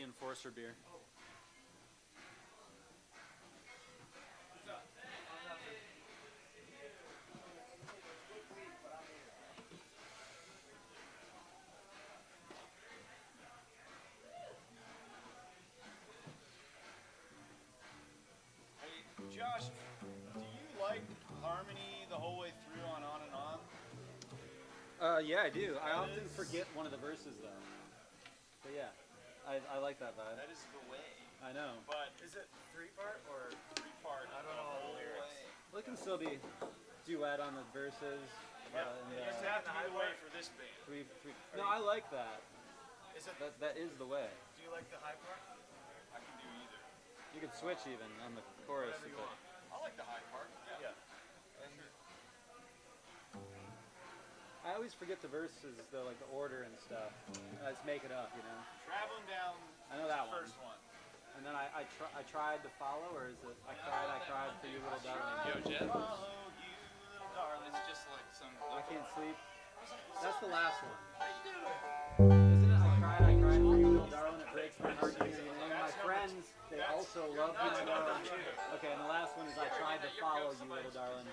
Enforcer beer. Josh, do you like harmony the whole way through on and On? Yeah, I do. I often forget one of the verses though. But yeah, I like that vibe. That is the way. I know. But is it 3-part or 3-part? I don't know the lyrics. Well, it can still be duet on the verses. Yeah, it doesn't have to be the way for this band. Three. No, I like that. Is it? That is the way. Do you like the high part? I can do either. You can switch even on the chorus. Whatever you want. I like the high part. Yeah. And I always forget the verses though, like the order and stuff. I just make it up, you know. Traveling Down. I know that First one. And then I tried to follow, or is it I cried for you, little darling? Yo, Jet. Follow you, little darling. It's just like some. I can't sleep. That's the last one. How you doing? Isn't it? I cried for you, little darling. It breaks my heart to hear your name. My friends, they also love you, little darling. Okay, and the last one is I tried to follow you, little darling.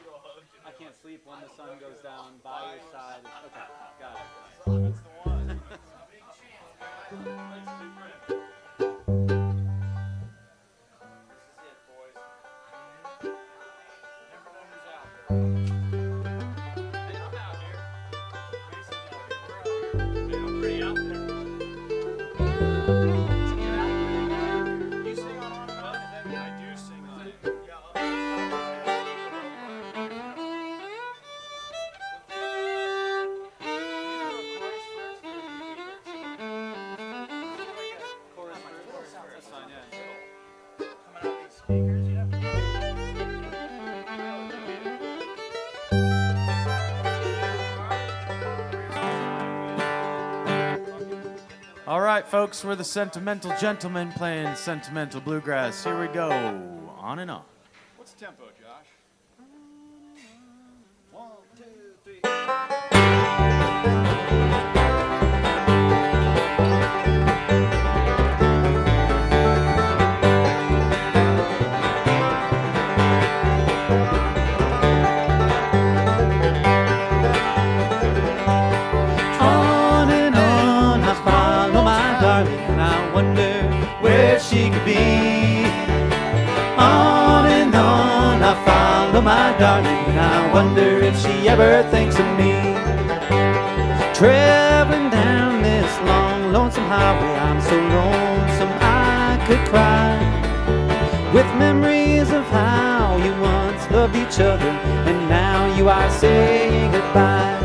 I can't sleep when the sun goes down by your side. Okay, got it. That's the one. All right, folks, we're the Sentimental Gentlemen playing Sentimental Bluegrass. Here we go, on and on. What's the tempo, Josh? 1, 2, 3. She could be. On and on I follow my darling, and I wonder if she ever thinks of me. Traveling down this long, lonesome highway, I'm so lonesome I could cry, with memories of how you once loved each other, and now you are saying goodbye.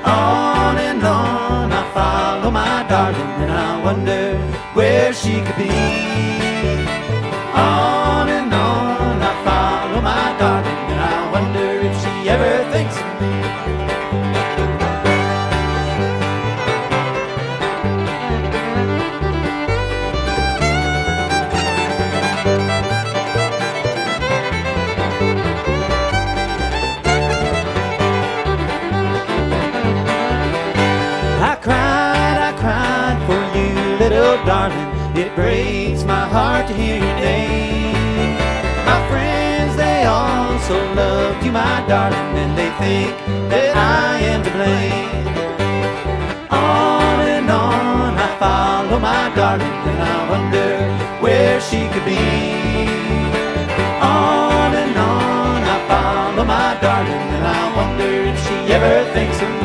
On and on I follow my darling, and I wonder where she could be. On and on I follow my darling, and I wonder if she ever thinks of me. I cried for you, little darling. It breaks my heart to hear your name. My friends, they also love you, my darling, and they think that I am to blame. On and on I follow my darling, and I wonder where she could be. On and on I follow my darling, and I wonder if she ever thinks of me.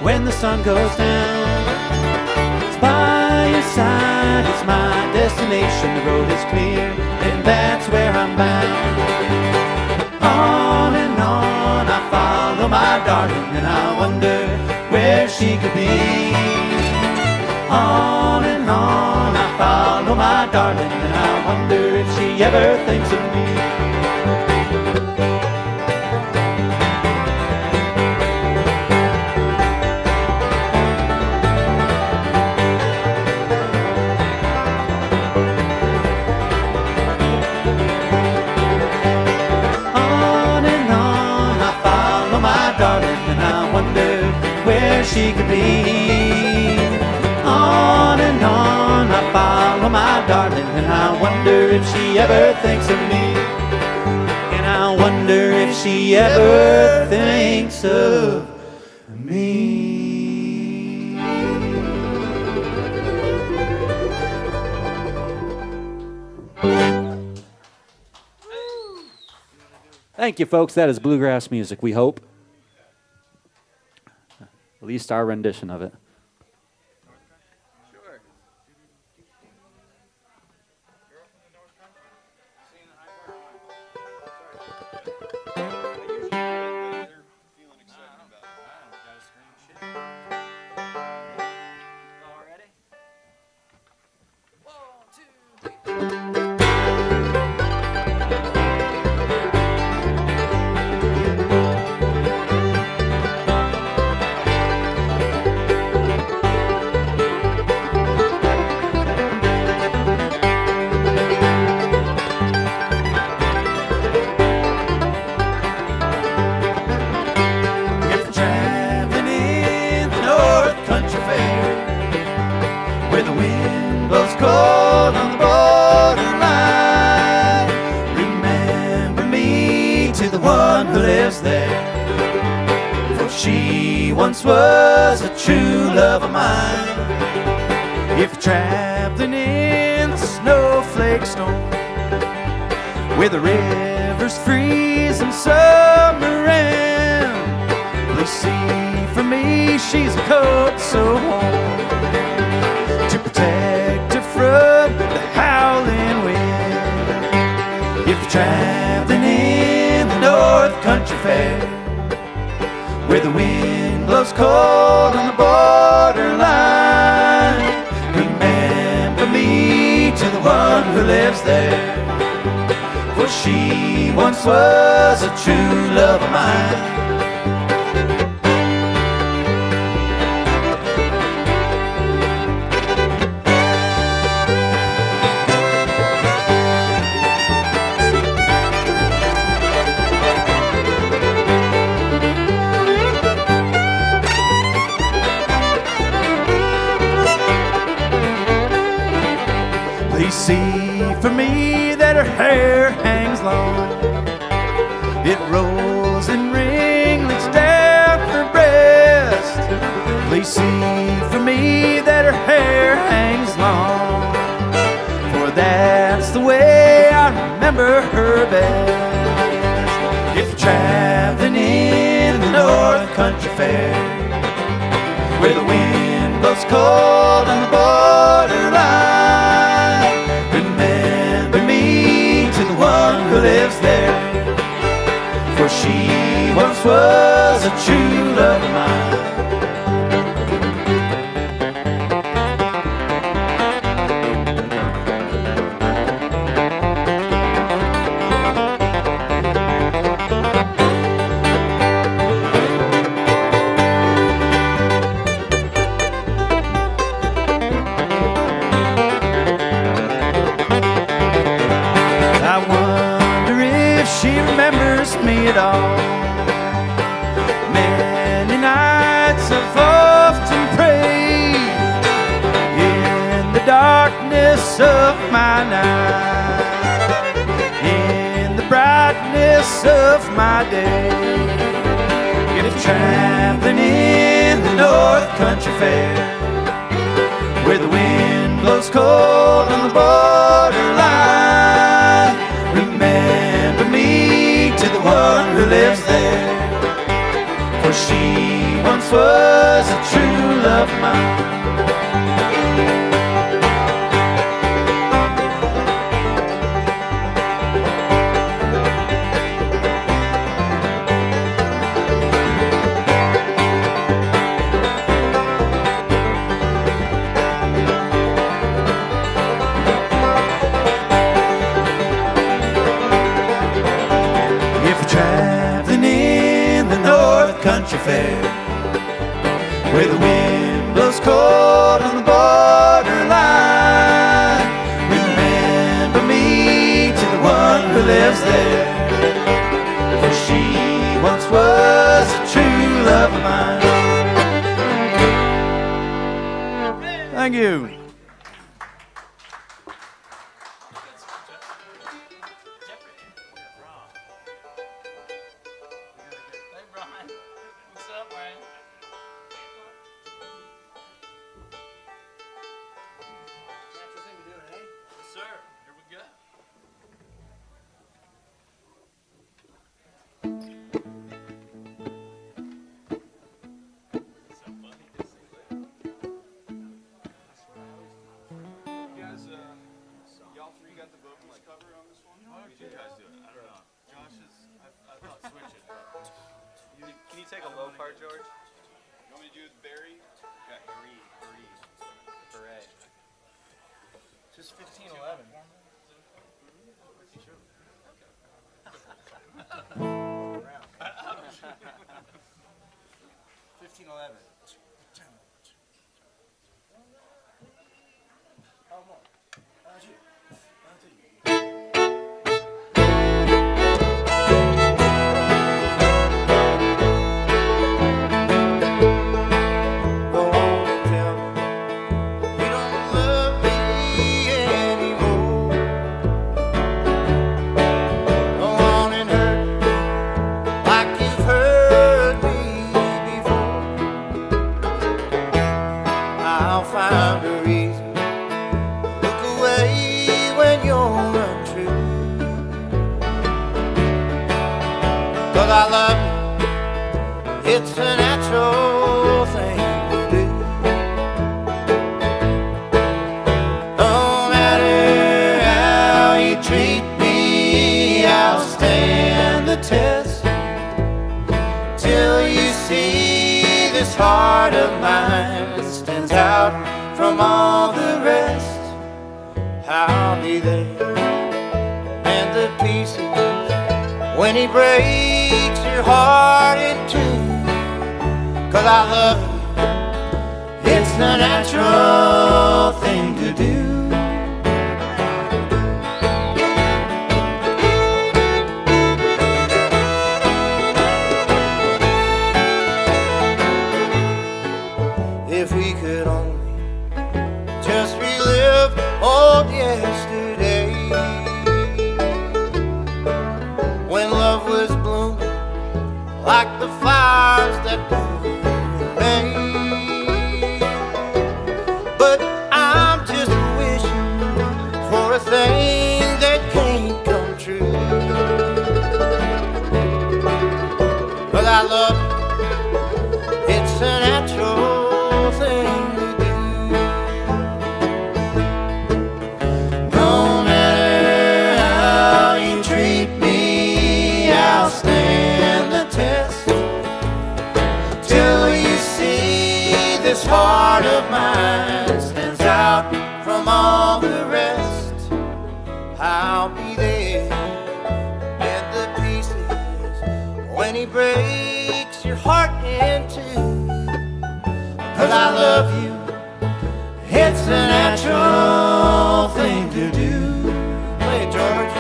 When the sun goes down, it's by your side, it's my destination. The road is clear, and that's where I'm bound. On and on I follow my darling, and I wonder wonder if she ever thinks of me. On and on I follow my darling, and I wonder where she could be. On and on I follow my darling, and I wonder if she ever thinks of me. And I wonder if she ever thinks of me. Thank you, folks. That is bluegrass music, we hope. At least our rendition of it. Once was a true love of mine. If you're traveling in the snowflake storm, where the rivers freeze in summer end, please see for me she's a coat so warm to protect her from the howling wind. If you're traveling in the North Country Fair, where the wind blows cold on the borderline, remember me to the one who lives there, for she once was a true love of mine. See for me that her hair hangs long, it rolls in ringlets down her breast. Please see for me that her hair hangs long, for that's the way I remember her best. If you're traveling in the North Country Fair, where the wind blows cold on the borderline, who lives there, for she once was a true love of mine. Me at all. Many nights I've often prayed in the darkness of my night, in the brightness of my day. And if traveling in the North Country Fair, where the wind blows cold on the borderline, remember me to the one who lives there, for she once was a true love of mine. fair, where the wind blows cold on the borderline. Remember me to the one who lives there, for she once was a true love of mine. Thank you. Y'all three got the vocals covered on this one? Why don't you guys do it? I don't know. Josh is, I thought switch it. Can you take a low part, George? You want me to do Barry? Okay, Beret. Just 1511. I'll find a reason. Look away when you're untrue. 'Cause I love you, it's a natural thing to do. No matter how you treat me, I'll stand the test till you see this heart of mine stands out from all the rest. I'll be there and the pieces when he breaks your heart in two. 'Cause I love you, it's the natural thing to do. If we could only just relive old yesterday, when love was blooming like the flowers that bloom in May. But I'm just wishing for a thing that can't come true. 'Cause I love you, it's a natural thing to do. No matter how you treat me, I'll stand the test till you see this heart of mine stands out from all the rest. I'll be there and the pieces when he breaks your heart in two. 'Cause I love you, it's a natural thing to do. Play it, George.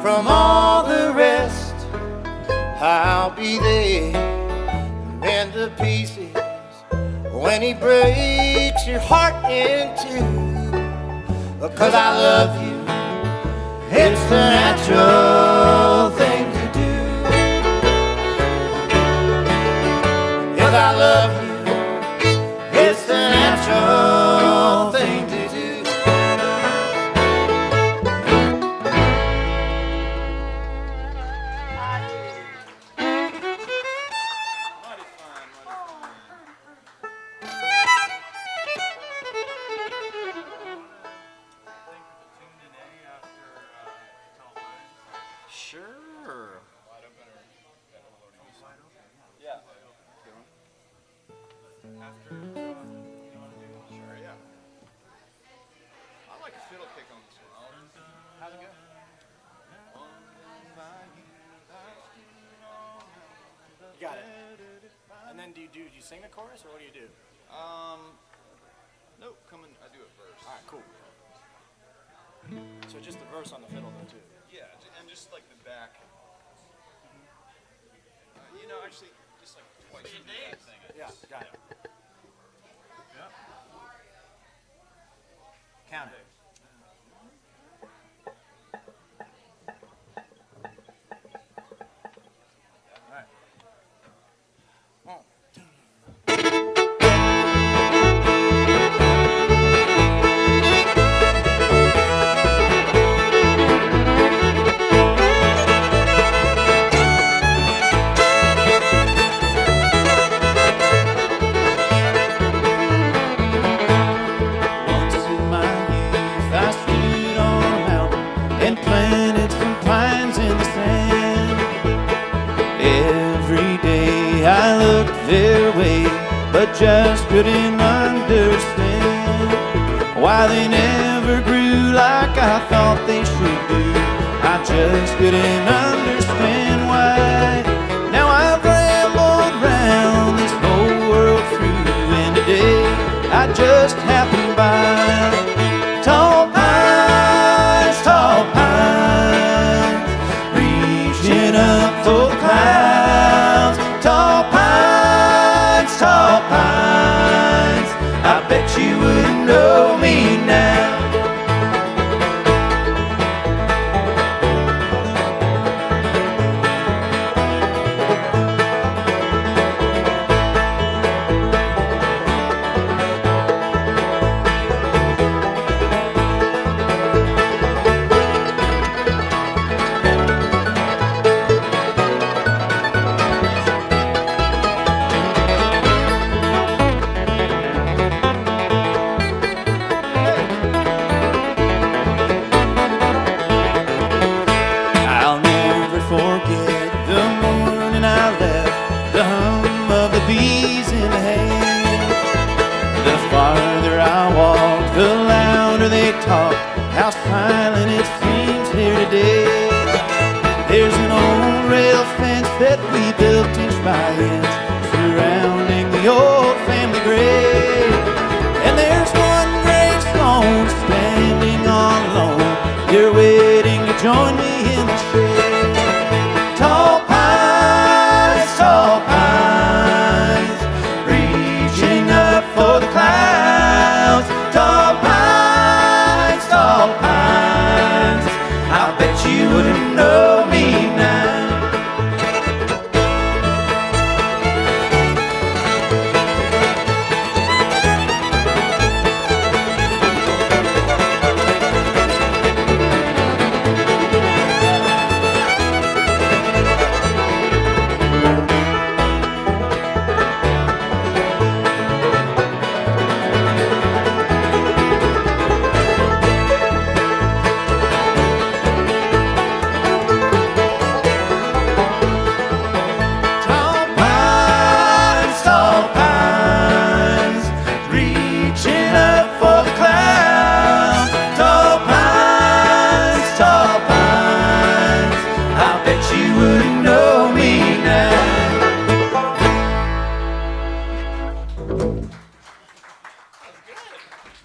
From all the rest, I'll be there and the pieces when he breaks your heart in two. Because I love you, it's the natural do you sing the chorus or what do you do? Nope, I do it first. All right, cool. So just the verse on the fiddle though too. Yeah, and just like the back. Actually, just like twice a day thing. Yeah, got it. Yeah. Count it. All right. 1, 2. Once in my youth I stood on a mountain and planted some pines in the sand. Every day I looked their way, but just couldn't understand why they never grew like I thought they should do. I just couldn't understand why. Now I've rambled round this whole world through, and today I just happened by tall pines, reaching up for the clouds. Tall pines, I bet you wouldn't know me now. I'll never forget the morning I left, the hum of the bees in the hay. The farther I walked, the louder they talked, how silent it seems here today. There's an old rail fence that we built inch by inch, surrounding the old family grave. And there's one gravestone standing all alone, you're waiting to join me in the shade. Tall pines, reaching up for the clouds. Tall pines, I bet you wouldn't know me now. Tall pines, reaching up for the clouds. Tall pines, I bet you wouldn't know me now.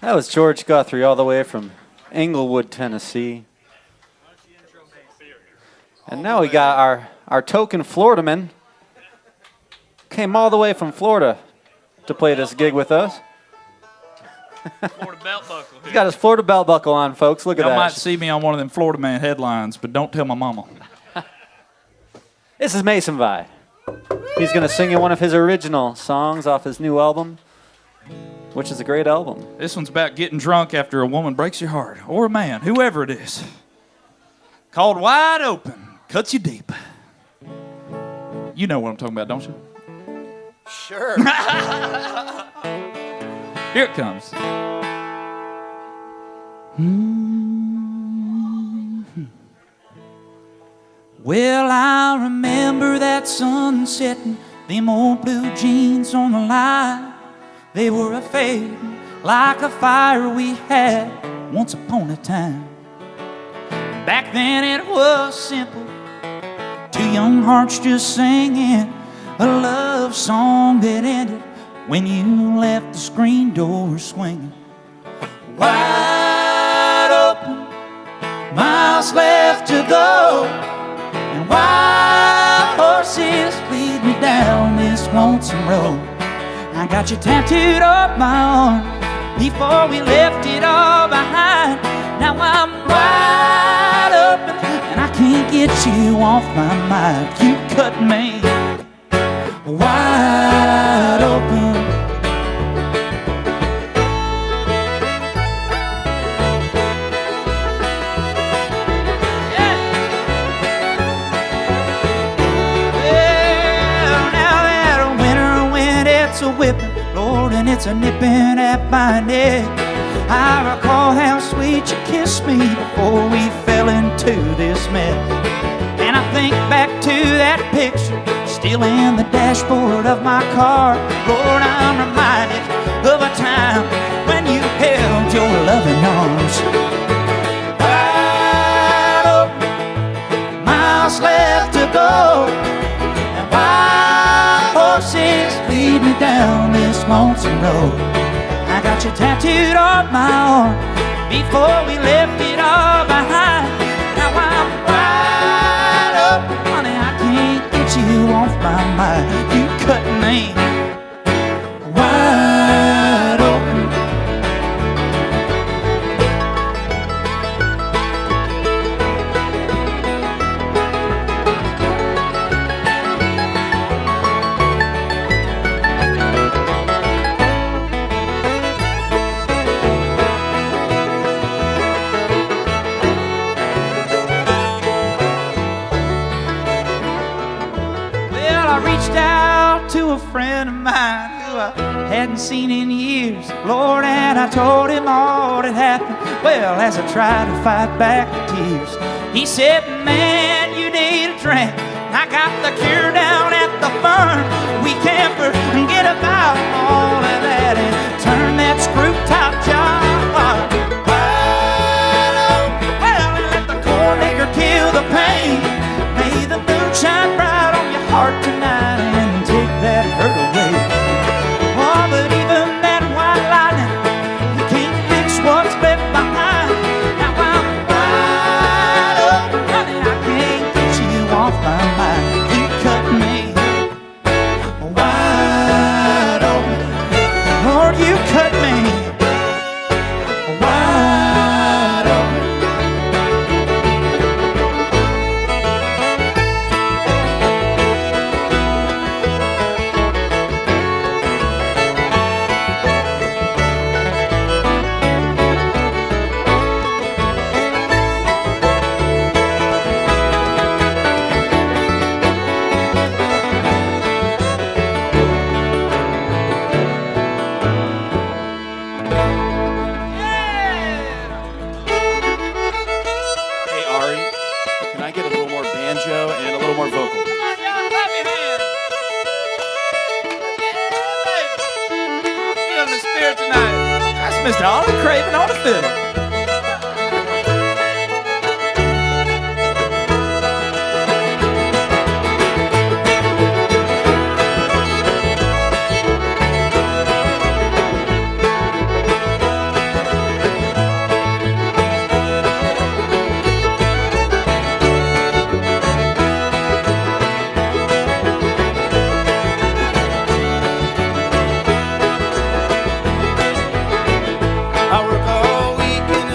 That was George Guthrie all the way from Englewood, Tennessee. And now we got our token Florida man. Came all the way from Florida to play this gig with us. Florida belt buckle. He's got his Florida belt buckle on, folks. Look at Y'all that. might see me on one of them Florida Man headlines, but don't tell my mama. This is Mason Vi. He's going to sing you one of his original songs off his new album, which is a great album. This one's about getting drunk after a woman breaks your heart, or a man, whoever it is. Called Wide Open, cuts you deep. You know what I'm talking about, don't you? Sure. Here it comes. Well, I remember that sun setting, them old blue jeans on the line. They were a fading like a fire we had once upon a time. Back then it was simple, two young hearts just singing a love song that ended when you left the screen door swinging wide open. Miles left to go, and wild horses lead me down this lonesome road. I got you tattooed up my arm before we left it all behind. Now I'm wide open, and I can't get you off my mind. You cut me wide open. A whipping, Lord, and it's a nipping at my neck. I recall how sweet you kissed me before we fell into this mess. And I think back to that picture still in the dashboard of my car. Lord, I'm reminded of a time when you held your loving arms wide open, miles left to go, and wild horses lead me down this lonesome road. I got you tattooed on my arm before we left it all behind. Now I'm wide open, honey, I can't get you off my mind. You cut me wide open. To a friend of mine who I hadn't seen in years, Lord, and I told him all that happened. Well, as I tried to fight back the tears, he said, man, you need a drink. I got the cure down at the farm. We can't forget about all of that and turn that screw top job wide open. Well, and let the corn liquor kill the pain. May the moon shine bright on your heart tonight and take that hurt away. Oh, but even that white lightning, you can't fix what's left behind. Now I'm wide open, honey, I can't get you off my mind. You cut me wide open, Lord, you cut me wide open. Hey, Ari, can I get a little more banjo and a little more vocal? Feeling the spirit tonight. That's Mr. Ollie Craven on the fiddle. I work all week and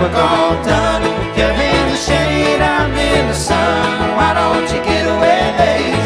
work all done. You're in the shade, I'm in the sun. Why don't you get away lazy?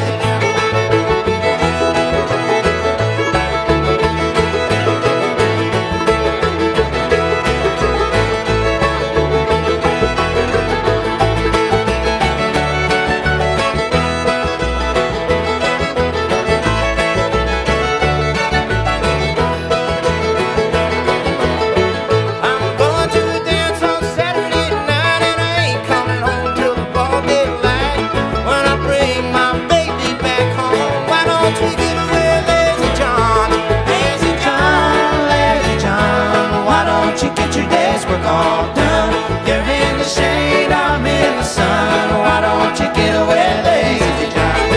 Work all done. You're in the shade, I'm in the sun. Why don't you get away, lazy John?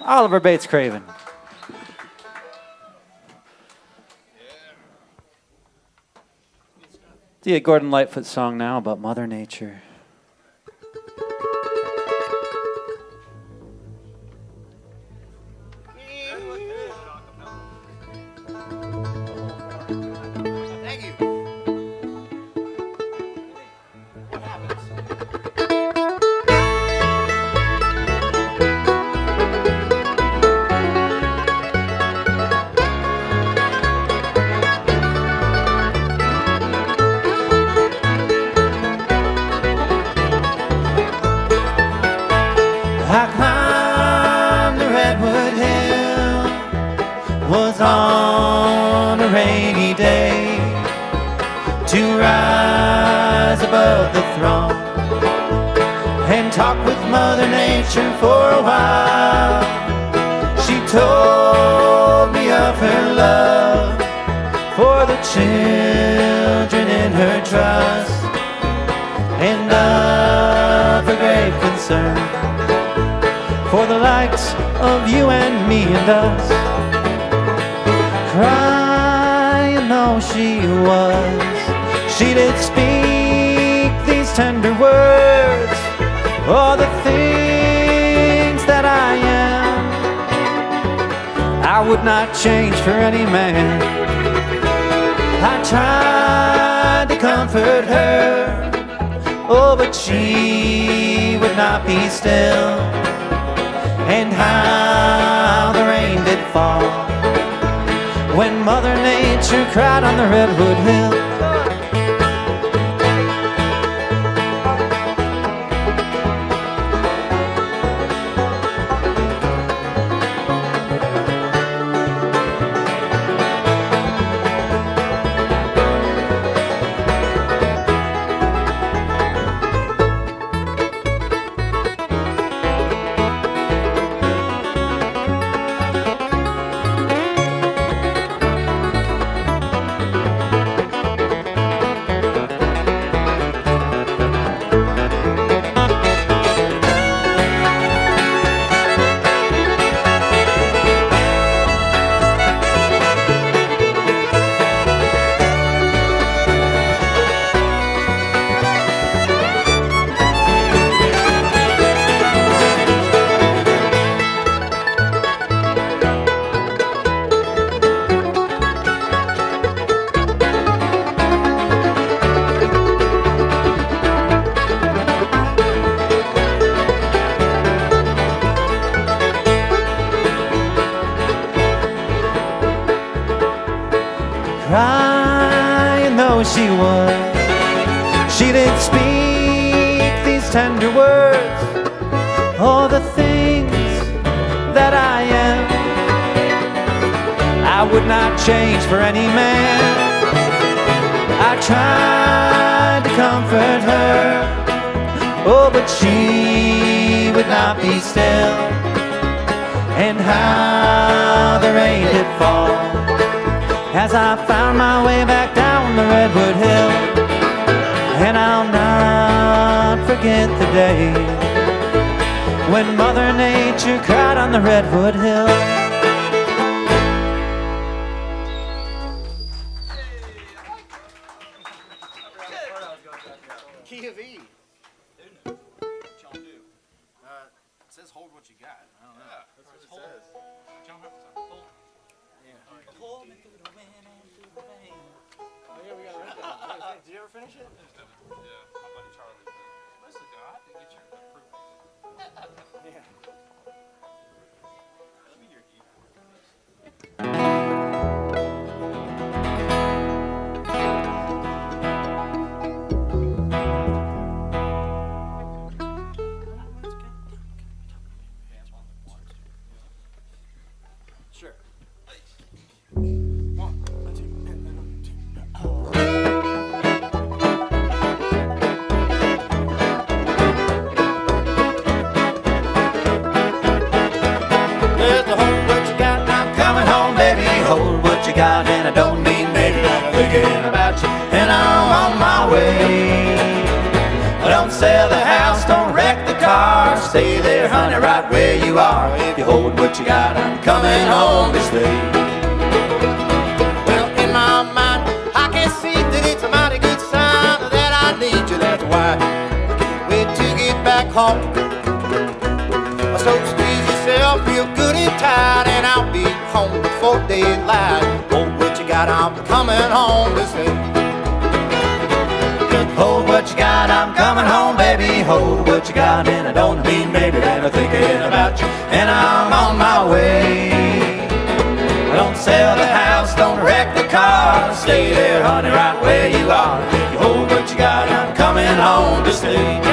Oliver Bates Craven. The Gordon Lightfoot song now about Mother Nature. On a rainy day to rise above the throng and talk with Mother Nature for a while. She told me of her love for the children in her trust and of her grave concern for the likes of you and me and us. Crying though she was, she did speak these tender words. Oh, the things that I am, I would not change for any man. I tried to comfort her, oh, but she would not be still. And how the rain did fall when Mother Nature cried on the Redwood Hill. she would. She did speak these tender words. Oh, the things that I am, I would not change for any man. I tried to comfort her, oh, but she would not be still. And how the rain did fall as I found my way back down the Redwood Hill. And I'll not forget the day when Mother Nature cried on the Redwood Hill. Key of E. What y'all do? It says hold what you got. I don't know. Yeah, that's what it says. John Hold. Yeah. Hold me through the wind and through the rain. Oh yeah, we got to write that. Did you ever finish it? Yeah, my buddy Charlie. Listen, I have to get your proof. Yeah. Let me your keyboard. Sure. Hold what you got, and I don't mean maybe, I'm thinking about you, and I'm on my way. Don't sell the house, don't wreck the car, stay there, honey, right where you are. If you hold what you got, I'm coming home to stay. Well, in my mind, I can see that it's a mighty good sign that I need you. That's why I can't wait to get back home. So squeeze yourself real good and tight, and I'll be home before daylight. Hold what you got, I'm coming home to stay. Just hold what you got, I'm coming home, baby. Hold what you got, and I don't mean maybe, then I'm thinking about you, and I'm on my way. Don't sell the house, don't wreck the car, stay there, honey, right where you are. If you hold what you got, I'm coming home to stay.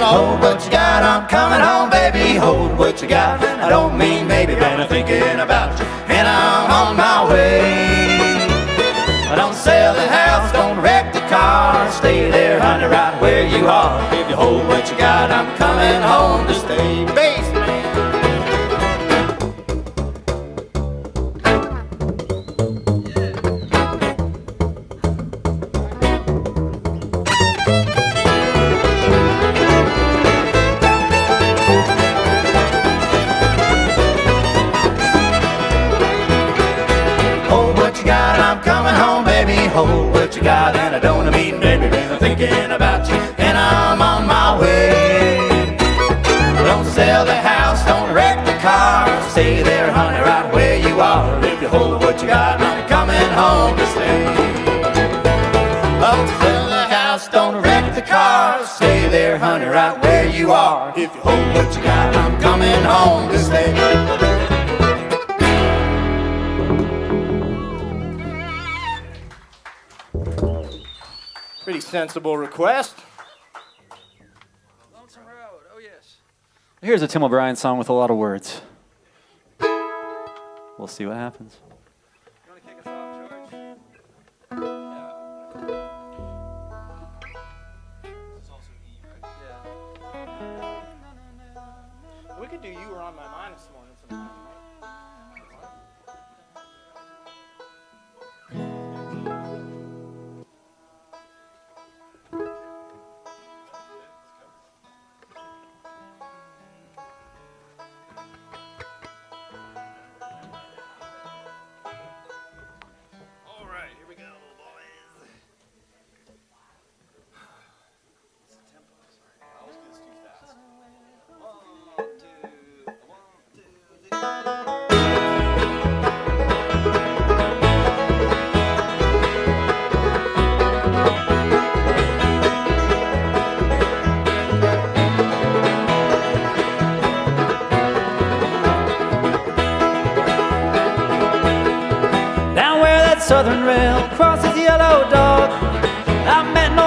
Hold what you got, I'm coming home, baby. Hold what you got, I don't mean maybe, but I'm thinking about you, and I'm on my way. Don't sell the house, don't wreck the car, stay there, honey, right where you are. If you hold what you got, I'm coming home to stay. Bassman. Hold what you got, and I don't mean baby, been thinking about you, and I'm on my way. Don't sell the house, don't wreck the car, stay there, honey, right where you are. If you hold what you got, I'm coming home to stay. Don't sell the house, don't wreck the car, stay there, honey, right where you are. If you hold what you got, I'm coming home to stay. Pretty sensible request. Lonesome Road, oh yes. Here's a Tim O'Brien song with a lot of words. We'll see what happens. You want to kick us off, George? This is also E, right? We could do You Were on My Mind this morning sometime, right?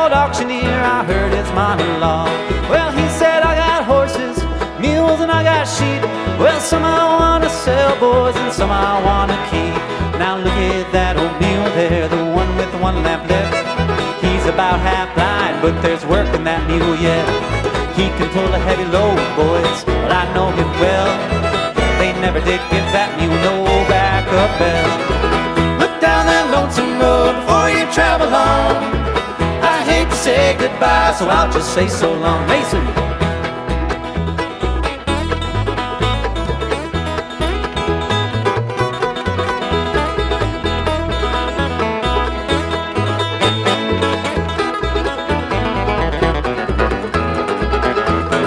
old auctioneer, I heard his monologue. Well, he said, I got horses, mules, and I got sheep. Well, some I wanna sell, boys, and some I wanna keep. Now look at that old mule there, the one with the one lamp left. He's about half blind, but there's work in that mule yet. He can pull a heavy load, boys, but I know him well. They never did give that mule no backup bell. Look down that lonesome road before you travel on. I hate to say goodbye, so I'll just say so long. Mason.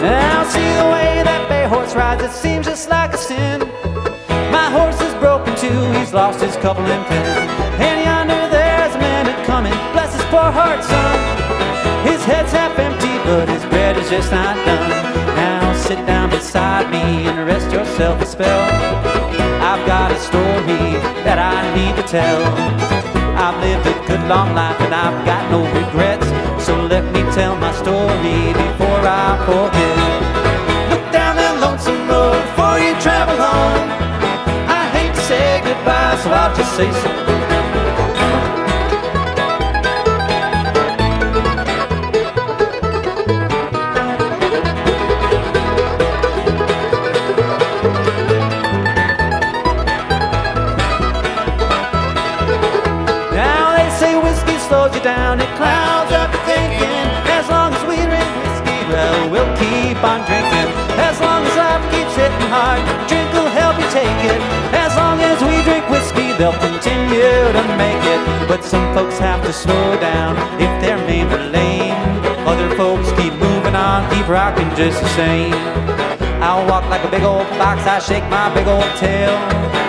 Now see the way that bay horse rides, it seems just like a sin. My horse is broken too, he's lost his couple and pin. And yonder there's a man coming, bless his poor heart, son. His head's half empty, but his bread is just not done. Now sit down beside me and rest yourself a spell. I've got a story that I need to tell. I've lived a good long life and I've got no regrets. So let me tell my story before I forget. Look down that lonesome road before you travel on. I hate to say goodbye, so I'll just say so. You down, it clouds up your thinking. As long as we drink whiskey, well, we'll keep on drinking. As long as life keeps hitting hard, drink will help you take it. As long as we drink whiskey, they'll continue to make it. But some folks have to slow down if they're maimed or lame. Other folks keep moving on, keep rocking just the same. I'll walk like a big old fox, I shake my big old tail.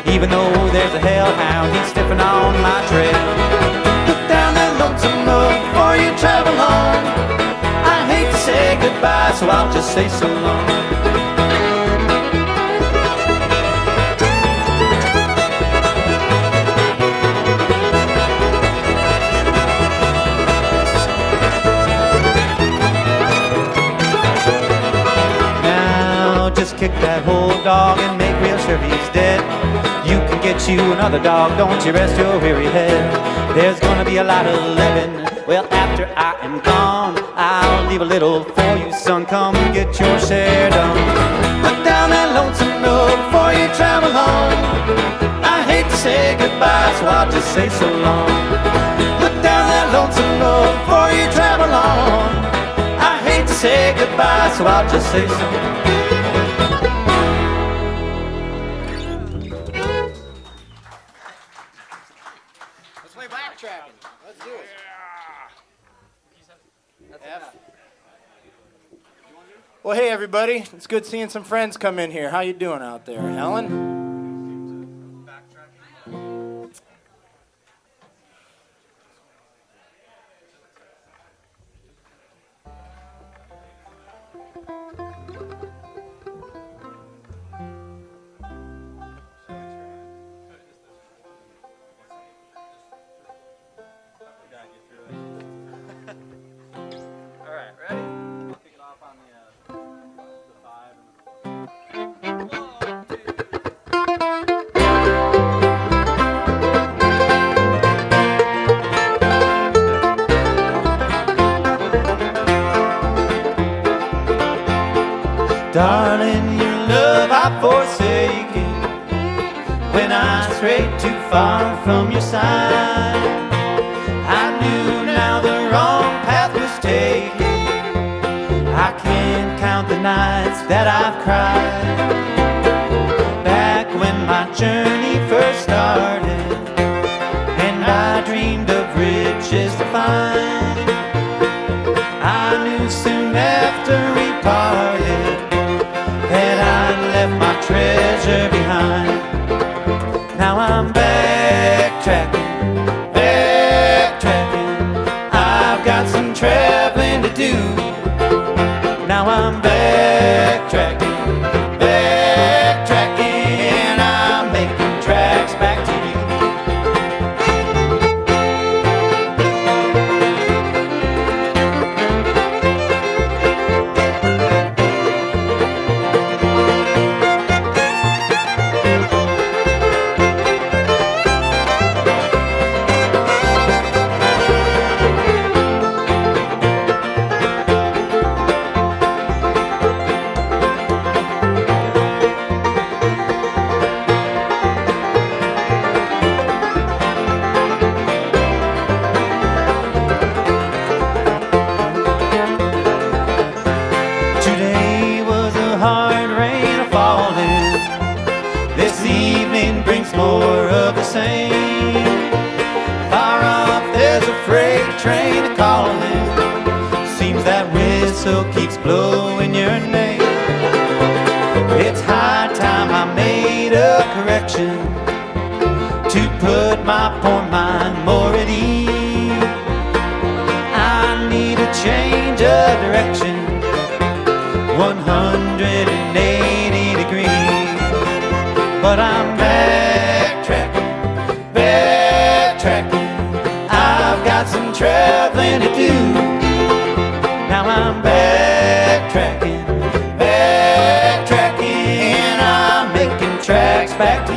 Even though there's a hellhound, he's sniffing on my trail. Down that lonesome road before you travel on. I hate to say goodbye, so I'll just say so long. Now just kick that whole dog and make real sure he's dead. You can get you another dog, don't you rest your weary head. There's gonna be a lot of living, well, after I am gone. I'll leave a little for you, son, come get your share done. Look down that lonesome road before you travel on. I hate to say goodbye, so I'll just say so long. Look down that lonesome road before you travel on. I hate to say goodbye, so I'll just say so long. Let's do it. F. Well, hey everybody, it's good seeing some friends come in here. How you doing out there, Helen? Darling, your love I've forsaken when I strayed too far from your side. I knew now the wrong path was taken. I can't count the nights that I've cried. Back when my journey first started and I dreamed of riches to find, I knew soon after we parted that I left my treasure behind. Now I'm backtracking, I've got some traveling to do. Now I'm backtracking, I'm making tracks back to you. calling. Seems that whistle keeps blowing your name. It's high time I made a correction to put my poor mind more at ease. I need a change of direction, 180 degrees. But I'm backtracking. I've got some traveling to do. Now I'm backtracking. And I'm making tracks back to you.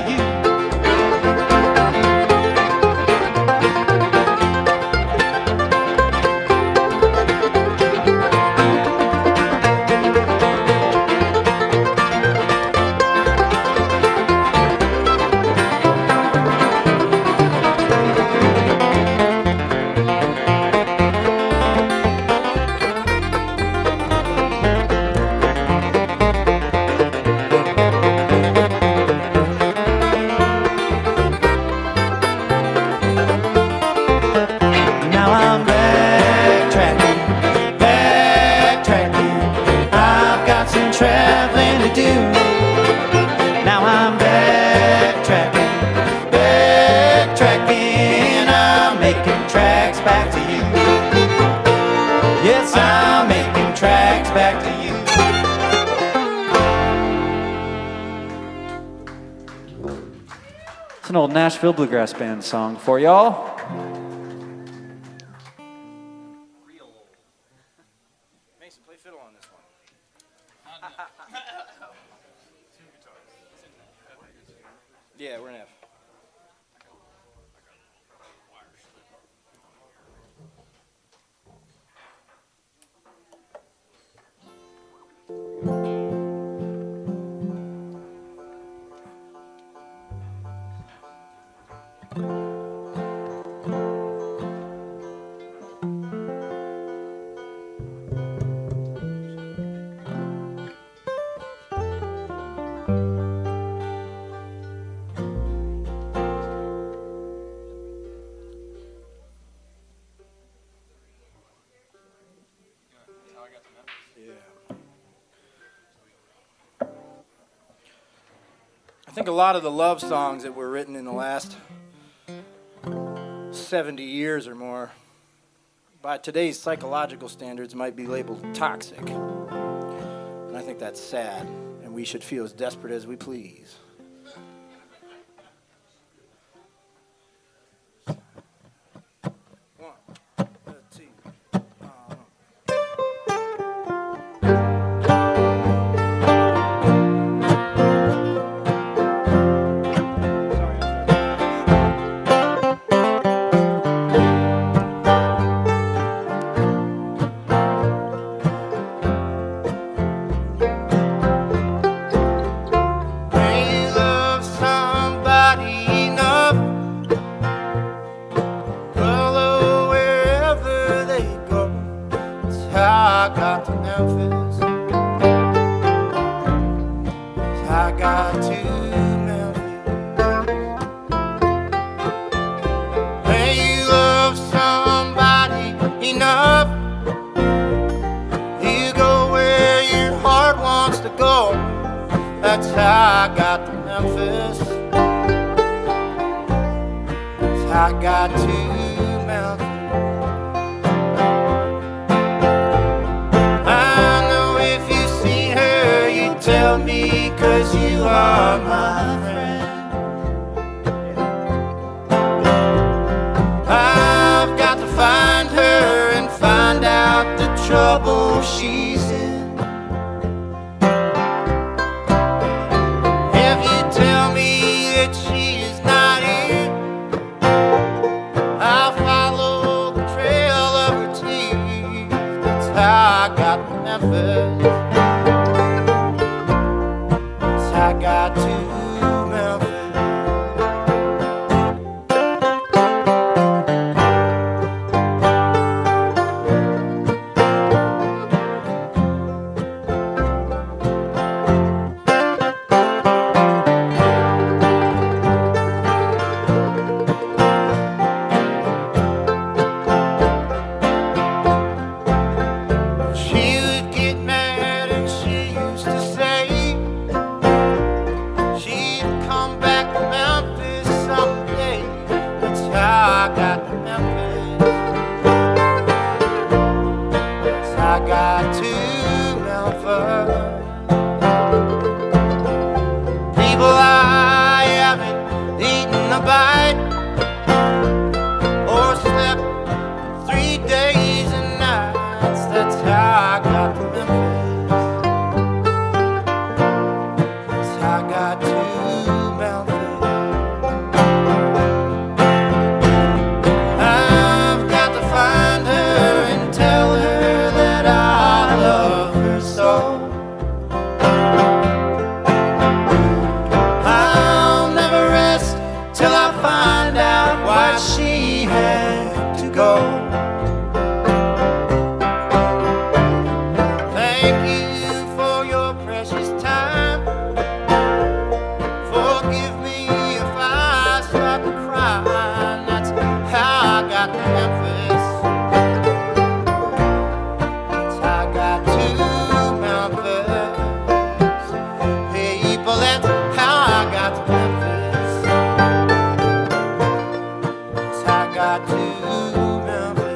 It's an old Nashville Bluegrass Band song for y'all. Mason, play fiddle on this one. Yeah, we're in F. I think a lot of the love songs that were written in the last 70 years or more, by today's psychological standards, might be labeled toxic. And I think that's sad, and we should feel as desperate as we please. That's how I got to Memphis. That's how I got to Memphis. I know if you see her, you tell me, 'cause you are my friend. I've got to find her and find out the trouble she's in. Memphis. I got to Memphis. I got to Memphis. People, I haven't eaten a bite or slept 3 days and nights. That's how I got to Memphis. That's how I got to Memphis. I've got to find her and tell her that I love her so. I'll never rest till I find out why she had to go. Thank you for your precious time. Forgive me if I start to cry. That's how I got to Memphis. That's how I got to Memphis. People, that's how I got to Memphis. That's how I got to Memphis.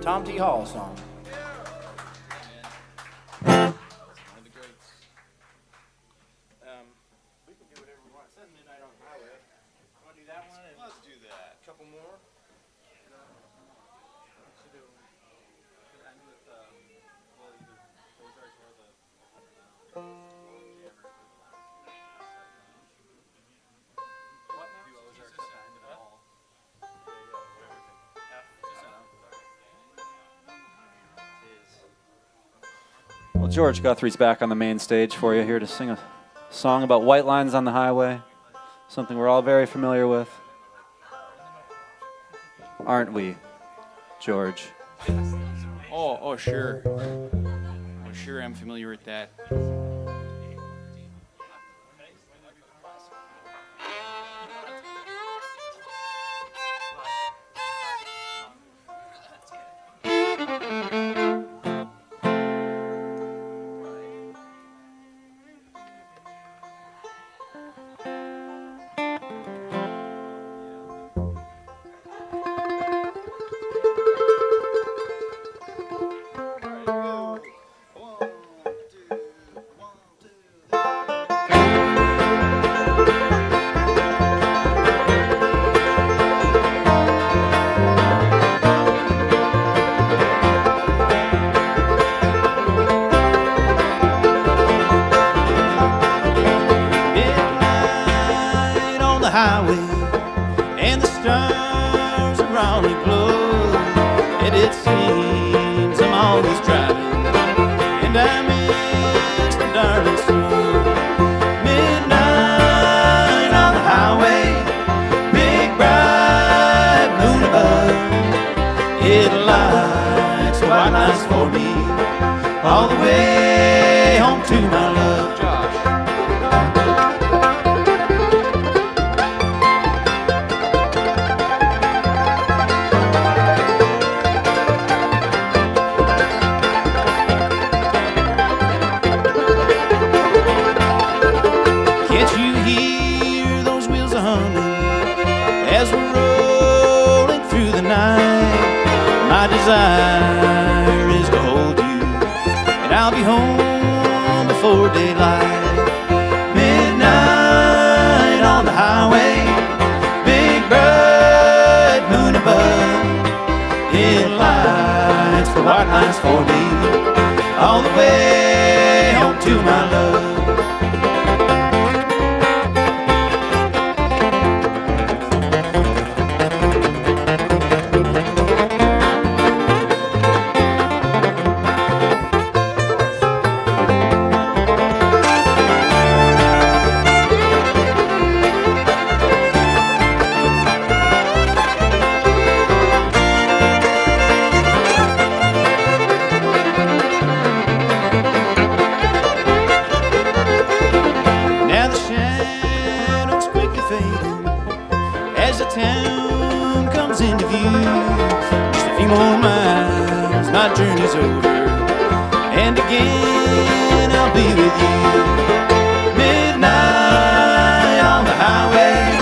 Tom T. Hall song. We can do whatever we want. It says Midnight on the Highway. Want to do that one? Let's do that. A couple more. Well, George Guthrie's back on the main stage for you, here to sing a song about white lines on the highway, something we're all very familiar with. Aren't we, George? Oh, sure. Oh, sure, I'm familiar with that. Midnight on the highway, and the stars around me glow. And it seems I'm always driving, and I miss the darling snow. Midnight on the highway, big bright moon above. It lights the white lines for me all the way home to my love. Can't you hear those wheels a humming as we're rolling through the night? My desire is to hold you, and I'll be home before daylight. Midnight on the highway, big bright moon above. It lights the white lines for me all the way home to my love. of town comes into view. Just a few more miles, my journey's over, and again I'll be with you. Midnight on the highway,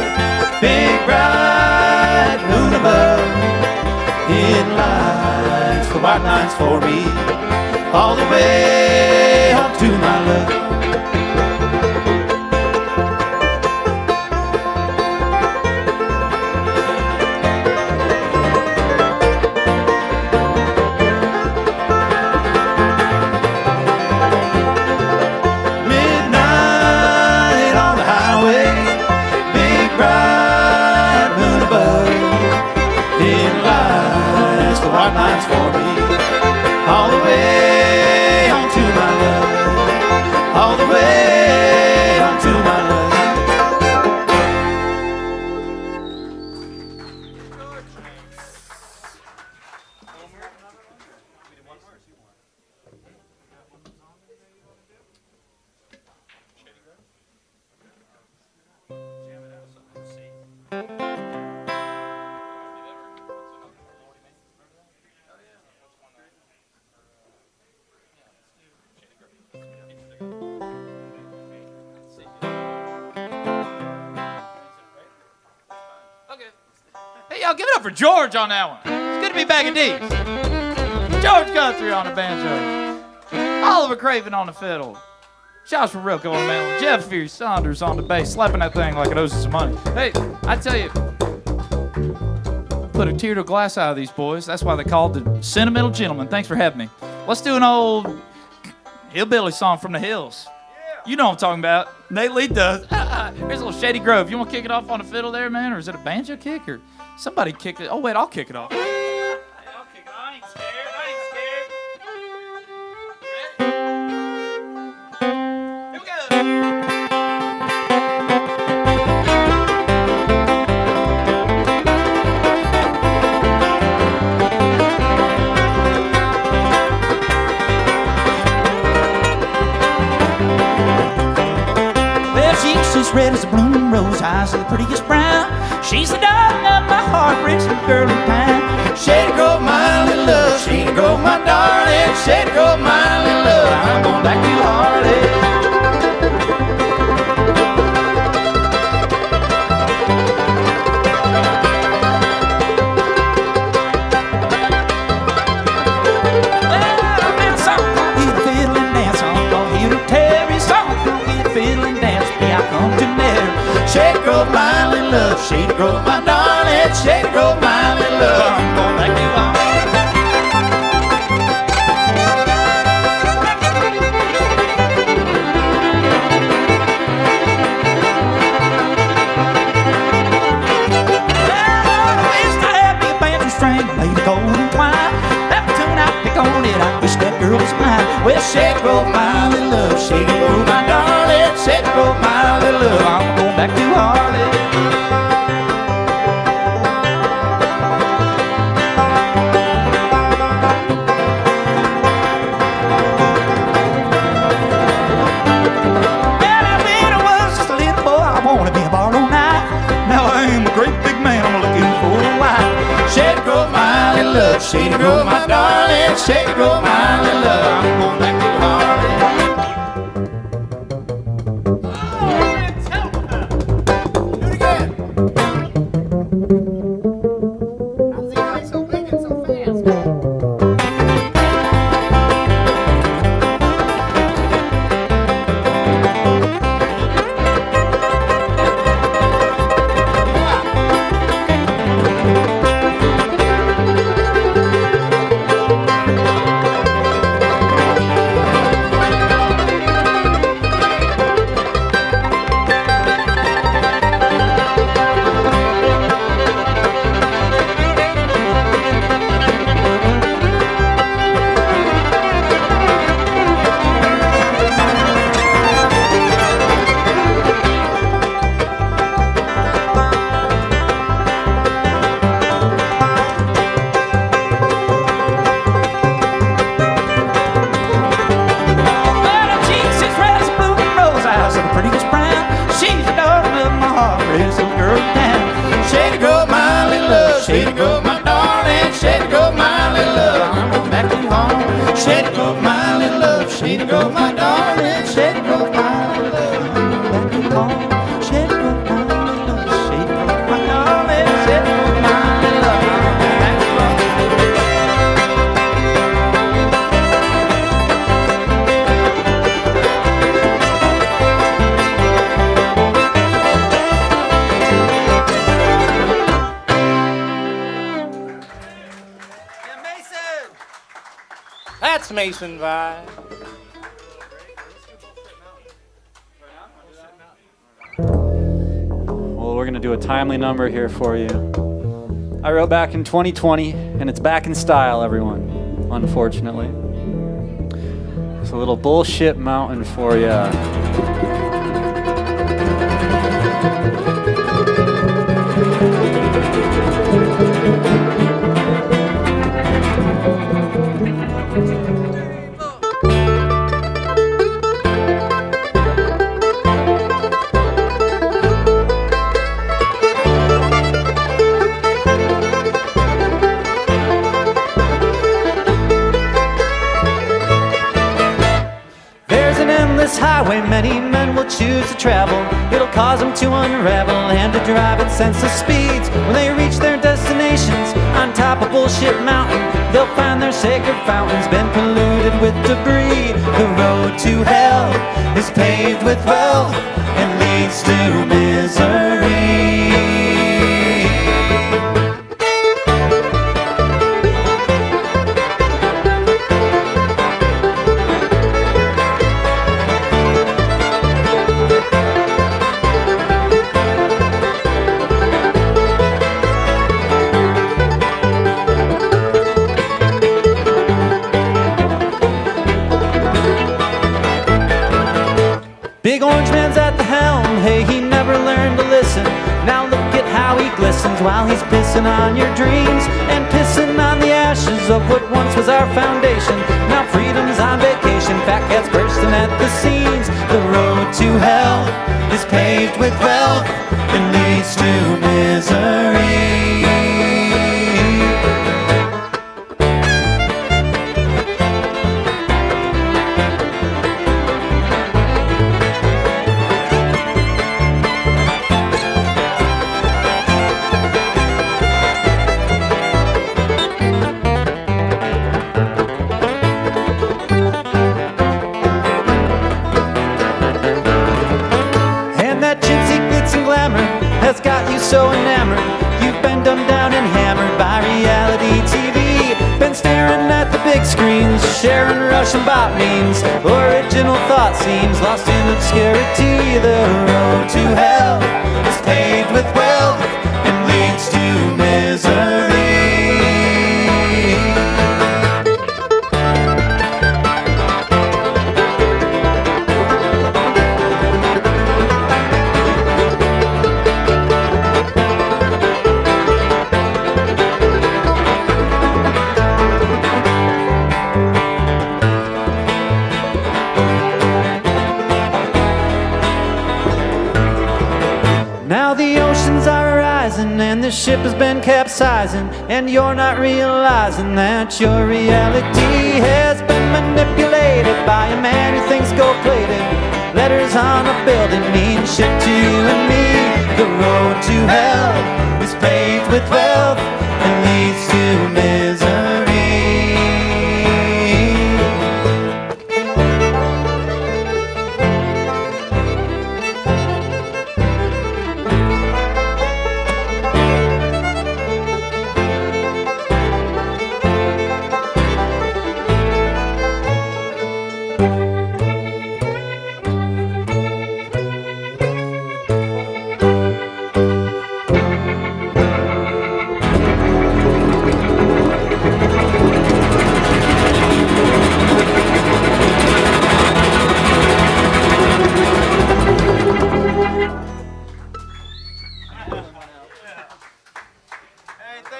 big bright moon above. It lights the white lines for me, all the way home to my love. Midnight on the highway, big bright moon above. It lights the white lines for me, all the way home to my love, all the way home to my love. Hey, y'all, give it up for George on that one. It's good to be back at D's. George Guthrie on the banjo. Oliver Craven on the fiddle. Joshua Rilke on the mandolin. Venmo Saunders on the bass, slapping that thing like it owes us some money. Hey, I tell you, put a tear to a glass eye of these boys. That's why they called the Sentimental Gentlemen. Thanks for having me. Let's do an old hillbilly song from the hills. You know what I'm talking about. Nate Lee does. Here's a little Shady Grove. You want to kick it off on the fiddle there, man? Or is it a banjo kick? Or somebody kick it? Oh, wait, I'll kick it off. I'll kick it off. I ain't scared. Here we go. Well, cheeks as red as a blooming rose, eyes are the prettiest brown. She's the darling of my heart, rich little girl in pine. Shady Grove, my little love, Shady Grove, my darling, Shady Grove, my little love, I'm going back to Harley. Well, I'm in a song called Hit a Fiddle and Dance, song called Hit a Terry, song called Hit a Fiddle and Dance, me I come to marry. Shady Grove, my little love, Shady Grove, my darling, Shady Grove, my little love, I'm going back to Harley. Well, Shady Grove, my little love, Shady Grove, my darling, Shady Grove, my little love, I'm going back to Harley. Well, when I was just a little boy, I wanted to be a Barlow Knight. Now I am a great big man, I'm looking for a wife. Shady Grove, my little love, Shady Grove, my darling, Shady Grove, my little love, I'm going back to Harley. Do it again. How's the guy so big and so fast? Shady Grove, my little love. Shady Grove, my darling. Shady Grove, my little love. I'm going back to home. Shady Grove, my little love. Shady Grove, my darling. Shady Grove, my little love. I'm going back to home. Shady Grove, my little love. Shady Grove, my darling. Shady Grove, my little love. I'm going back to home. That's Mason vibe. Well, we're going to do a timely number here for you. I wrote back in 2020, and it's back in style, everyone, unfortunately. It's a little bullshit mountain for you. This highway many men will choose to travel. It'll cause them to unravel and to drive at senseless speeds. When they reach their destinations on top of Bullshit Mountain, they'll find their sacred fountains been polluted with debris. The road to hell is paved with wealth and leads to misery. Big orange man's at the helm, hey, he never learned to listen. Now look at how he glistens while he's pissing on your dreams and pissing on the ashes of what once was our foundation. Now freedom's on vacation, fat cats bursting at the seams. The road to hell is paved with wealth and leads to misery. Has got you so enamored. You've been dumbed down and hammered by reality TV. Been staring at the big screens, sharing Russian bot memes. Original thought seems lost in obscurity. The road to hell is paved with wealth and leads to misery. And the ship has been capsizing, and you're not realizing that your reality has been manipulated by a man who thinks gold-plated letters on a building mean shit to you and me. The road to hell is paved with wealth and leads to misery.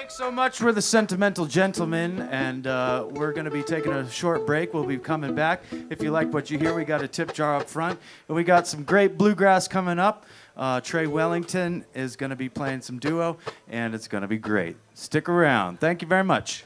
Thanks so much for the Sentimental Gentlemen, and we're going to be taking a short break. We'll be coming back. If you like what you hear, we got a tip jar up front, and we got some great bluegrass coming up. Trey Wellington is going to be playing some duo, and it's going to be great. Stick around. Thank you very much.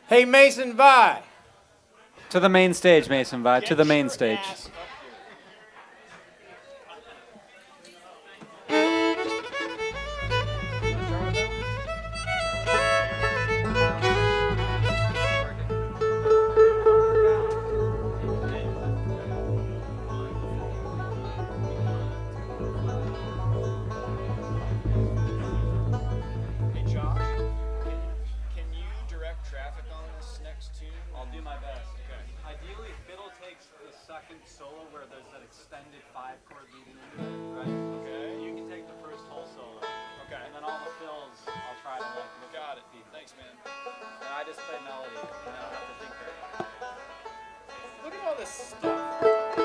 Hey, Mason Vi. To the main stage, Mason Vi. To the main stage. Hey Josh, can you direct traffic on this next tune? I'll do my best. Okay. Ideally, fiddle takes the second solo where there's that extended 5-chord leading into it, right? Okay. You can take the first whole solo. Okay. And then all the fills, I'll try to like look Got at it. the beat. Thanks, man. And I just play melody, and I don't have to think very much. Look at all this stuff. Look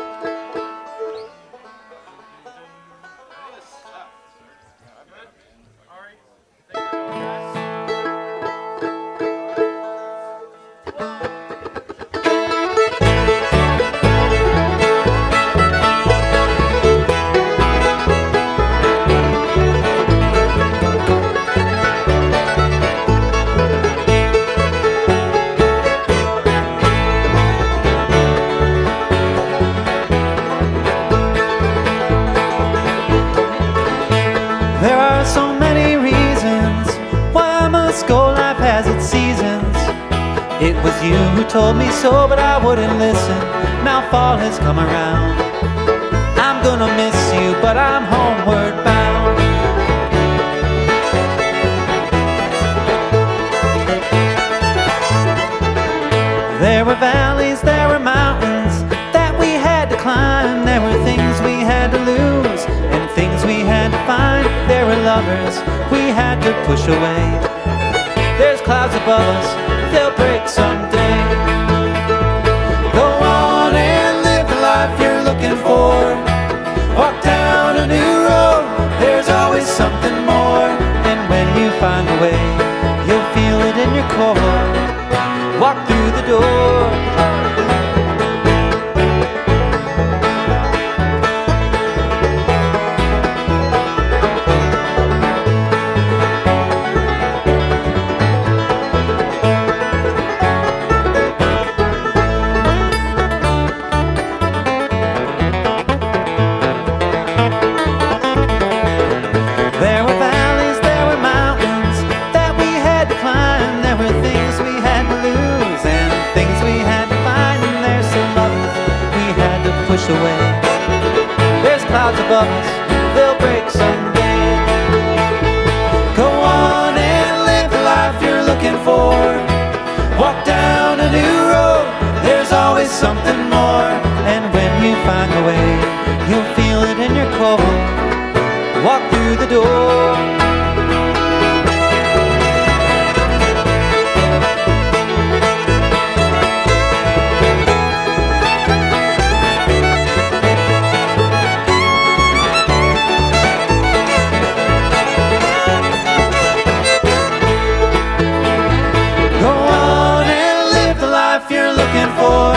at this stuff. Good. All right. Thank you for doing guys. There are so many reasons why I must go. Life has its seasons. It was you who told me so, but I wouldn't listen. Now fall has come around. I'm gonna miss you, but I'm homeward bound. There were valleys, there were mountains that we had to climb. There were things we had to lose and things we had to find. There were lovers we had to push away. There's clouds above us, they'll break someday. Go on and live the life you're looking for. Walk down a new road, there's always something more. And when you find a way, you'll feel it in your core. Walk through the door. There were valleys, there were mountains that we had to climb. There were things we had to lose and things we had to find. And there's some lovers we had to push away. There's clouds above us, they'll break someday. Go on and live the life you're looking for. Walk down a new road, there's always something more. And when you find a way, you'll feel it in your core. Walk through the door. Go on and live the life you're looking for.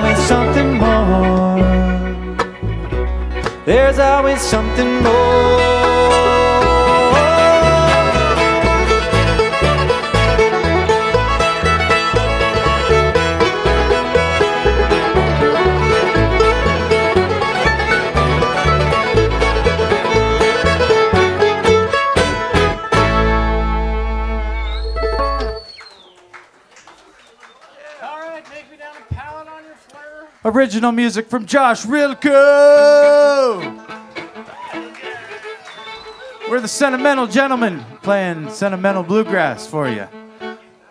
always something more. There's always something more. Original music from Josh Rilke. We're the Sentimental Gentlemen playing Sentimental Bluegrass for you.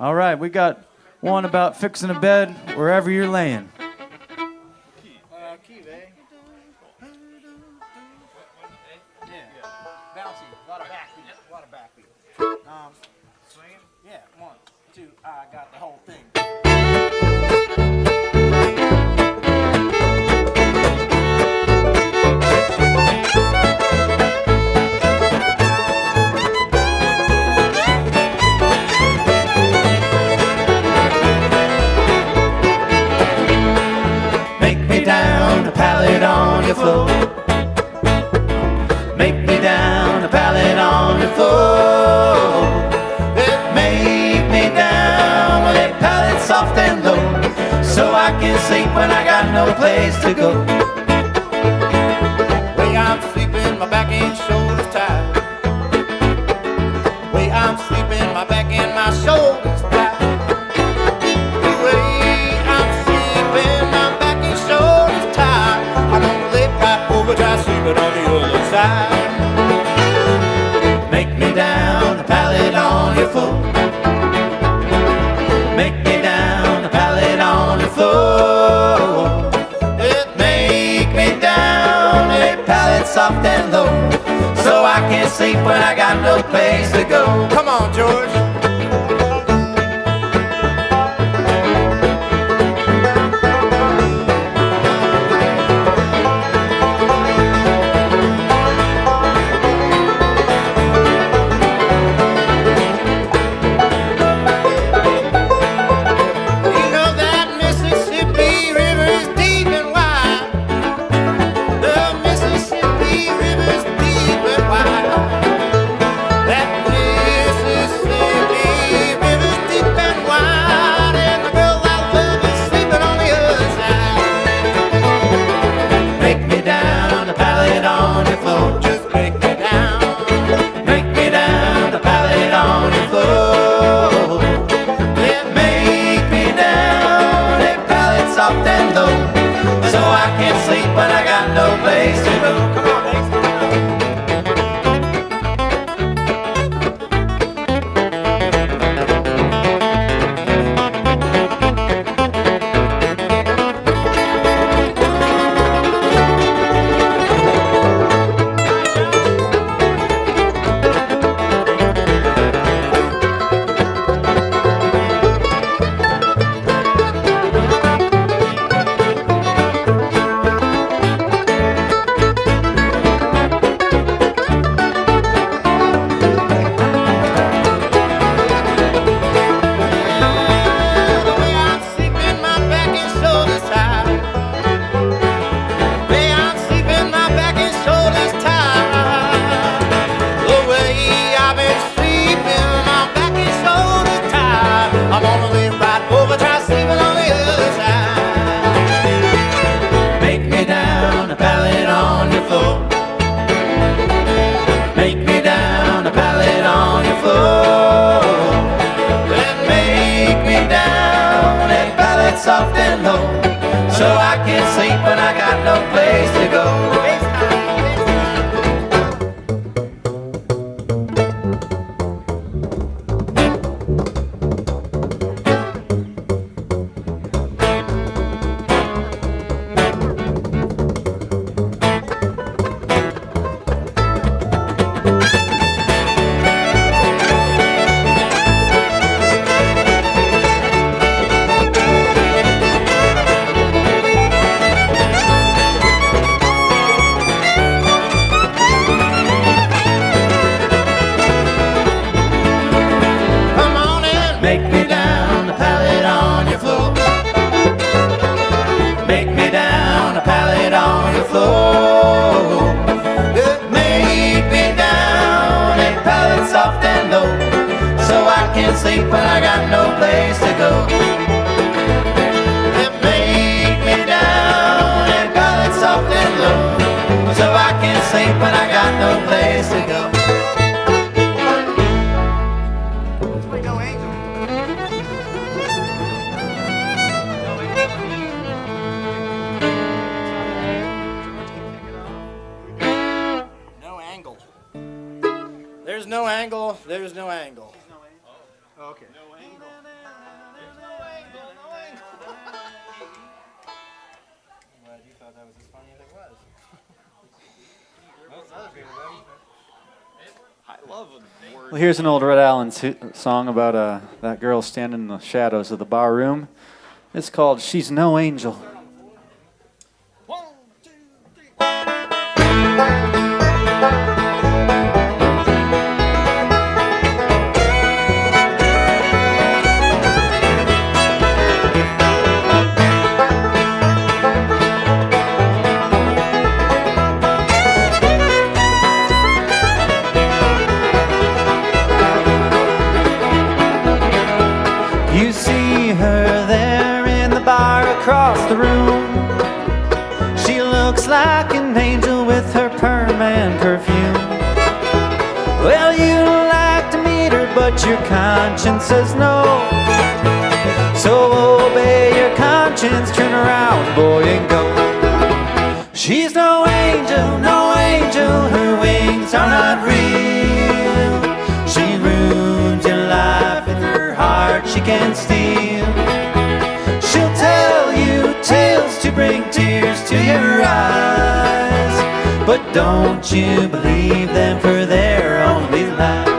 All right, we got one about fixing a bed wherever you're laying. Key, eh? Yeah. Bouncy. A lot of backbeat. A lot of backbeat. Swinging? Yeah. 1, 2. I got the whole thing. On your floor. Make me down a pallet on your floor. Make me down with a pallet soft and low, so I can sleep when I got no place to go. Way I'm sleeping, my back and shoulders tired. Way I'm sleeping, my back and my shoulders tired. The way I'm sleeping, my back and shoulders tired. I'm gonna lay right over, try sleeping on the other side. Make me down a pallet on your floor. Make me down a pallet on your floor. Make me down a pallet soft and low, so I can sleep when I got no place to go. Come on, George. Soft and low, so I can sleep when I got no place to go. escape when I got no place to go. No angle. There's no angle. There's no angle. Okay. Glad you thought that was as funny as it was. Most other people wouldn't. I love words. Well, here's an old Red Allen song about that girl standing in the shadows of the bar room. It's called She's No Angel. You see her there in the bar across the room. She looks like an angel with her perm and perfume. Well, you like to meet her, but your conscience says no. So obey your conscience, turn around, boy, and go. She's no angel, no angel, her wings are not real. She ruins your life with her heart she can steal. She'll tell you tales to bring tears to your eyes, but don't you believe them, for they're only lies.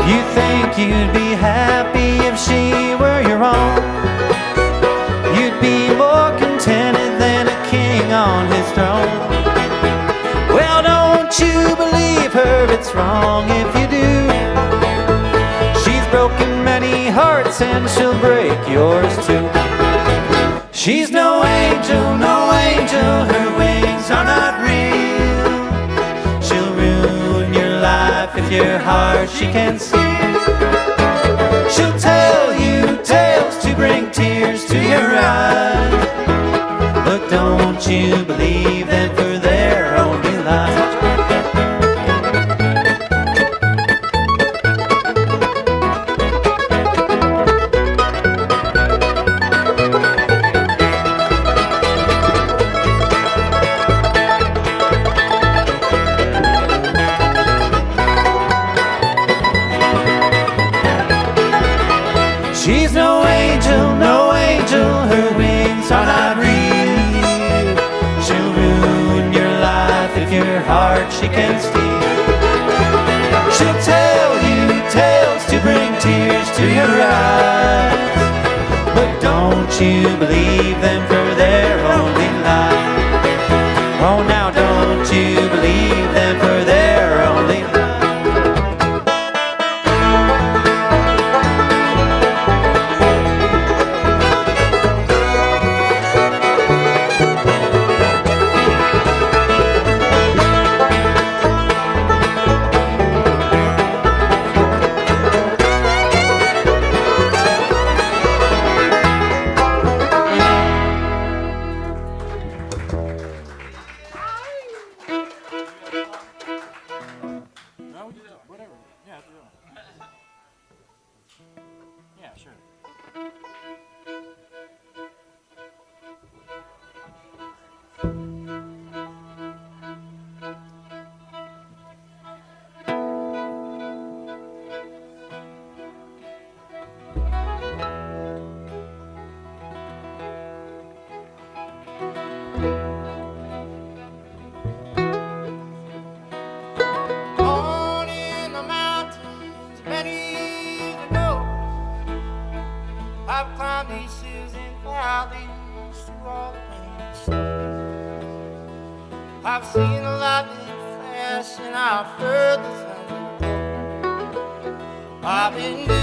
You think you'd be happy if she were your own. You'd be more contented than a king on his throne. Well, don't you believe her, it's wrong if you do. She's broken many hearts and she'll break yours too. She's no angel, no angel, her wings are not real. She'll ruin your life if your heart she can steal. She'll tell you tales to bring tears to your eyes, but don't you believe them, for they're only lies. She's no angel, no angel, her wings are not real. She'll ruin your life if your heart she can steal. She'll tell you tales to bring tears to your eyes, but don't you believe them, for they're only lies. Oh, now don't you believe them, for they're only lies. No, whatever. Yeah, yeah, sure. Born in the mountains many years ago, I've climbed these hills and valleys through all the rain and snow. I've seen the lightning flash and I've heard the thunder roll. I've been blue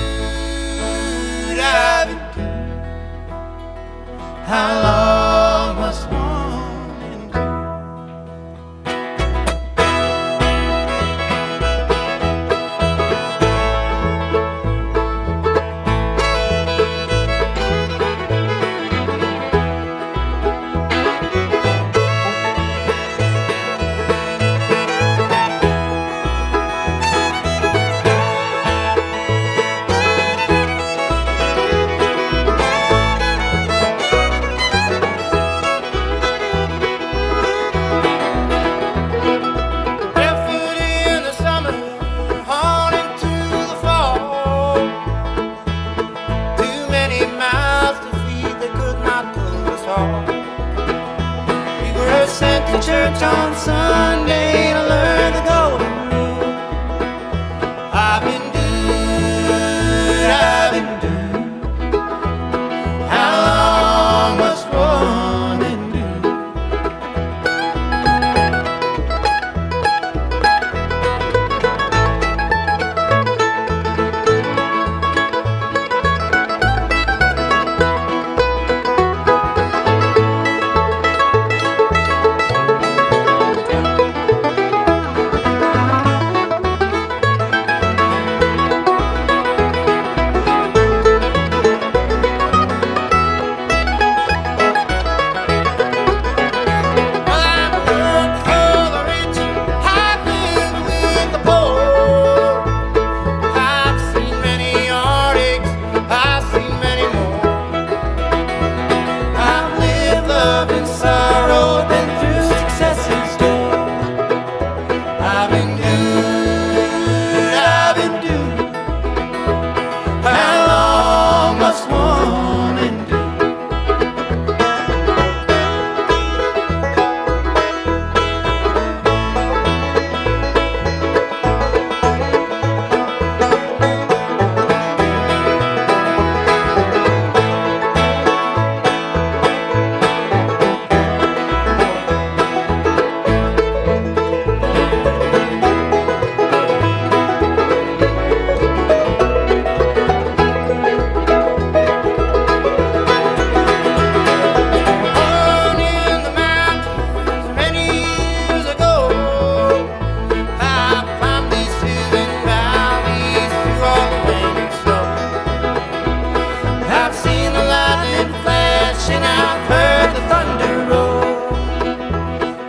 How long must one endure? Barefoot in the summer, on into the fall. Too many mouths to feed, they could not pull us all. We were sent to church on Sunday to learn the golden rule. I've been doomed, I've been doomed. How long must one endure? I've worked for the rich, I've lived with the poor. I've seen many heartaches, I've seen many more. I've lived love and sorrow, been through success's door. I've been doomed, I've been doomed. How long must one endure? Born in the mountains many years ago, I've climbed these hills and valleys through all the rain and snow. I've seen the lightning flash and I've heard the thunder roar.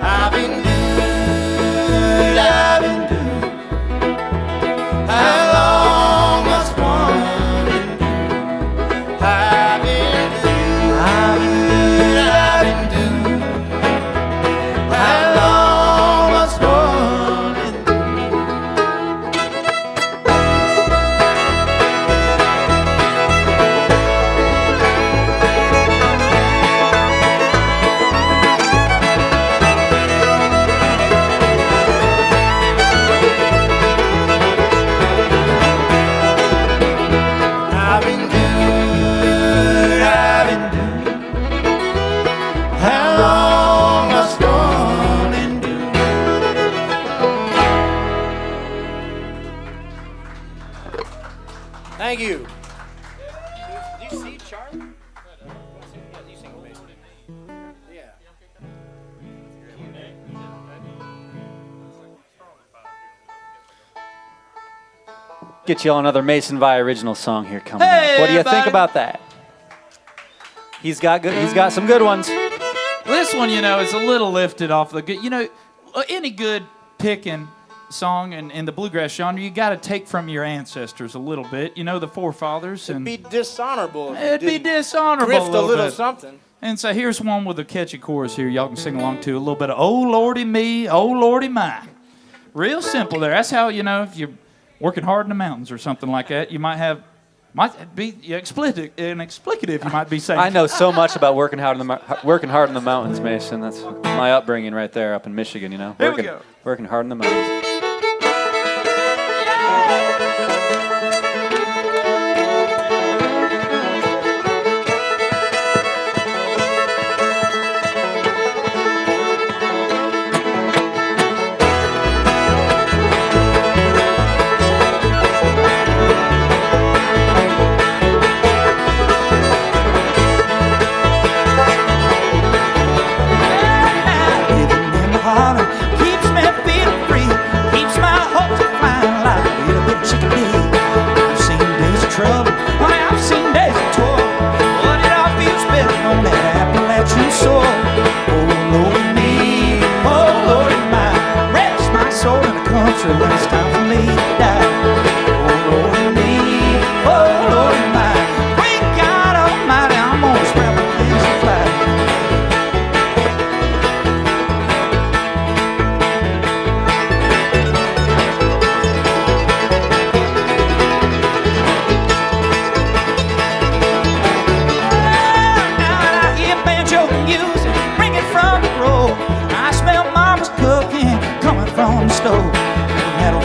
I've been doomed, I've been doomed. How long must one endure? I've been doomed, I've been doomed. How long must one endure? I've been doomed, I've been doomed. How long must one endure? Thank you. Did you see Charlie? Yeah, you sing with me. Yeah. Get you all another Mason Vi original song here coming Hey, up. What do you think everybody. about that? He's got some good ones. This one, you know, is a little lifted off the good. You know, any good picking song in the bluegrass genre, you got to take from your ancestors a little bit. You know, the forefathers, It'd and be dishonorable if you it'd be didn't dishonorable drift a little bit. something. And so here's one with a catchy chorus here. Y'all can sing along to a little bit of "Oh Lordy me, oh Lordy my." Real simple there. That's how, you know, if you're working hard in the mountains or something like that, you might be explicit, an explicative. You might be saying. I know so much about working hard in the mountains, Mason. That's my upbringing right there up in Michigan. You know, Here we go. Working hard in the mountains.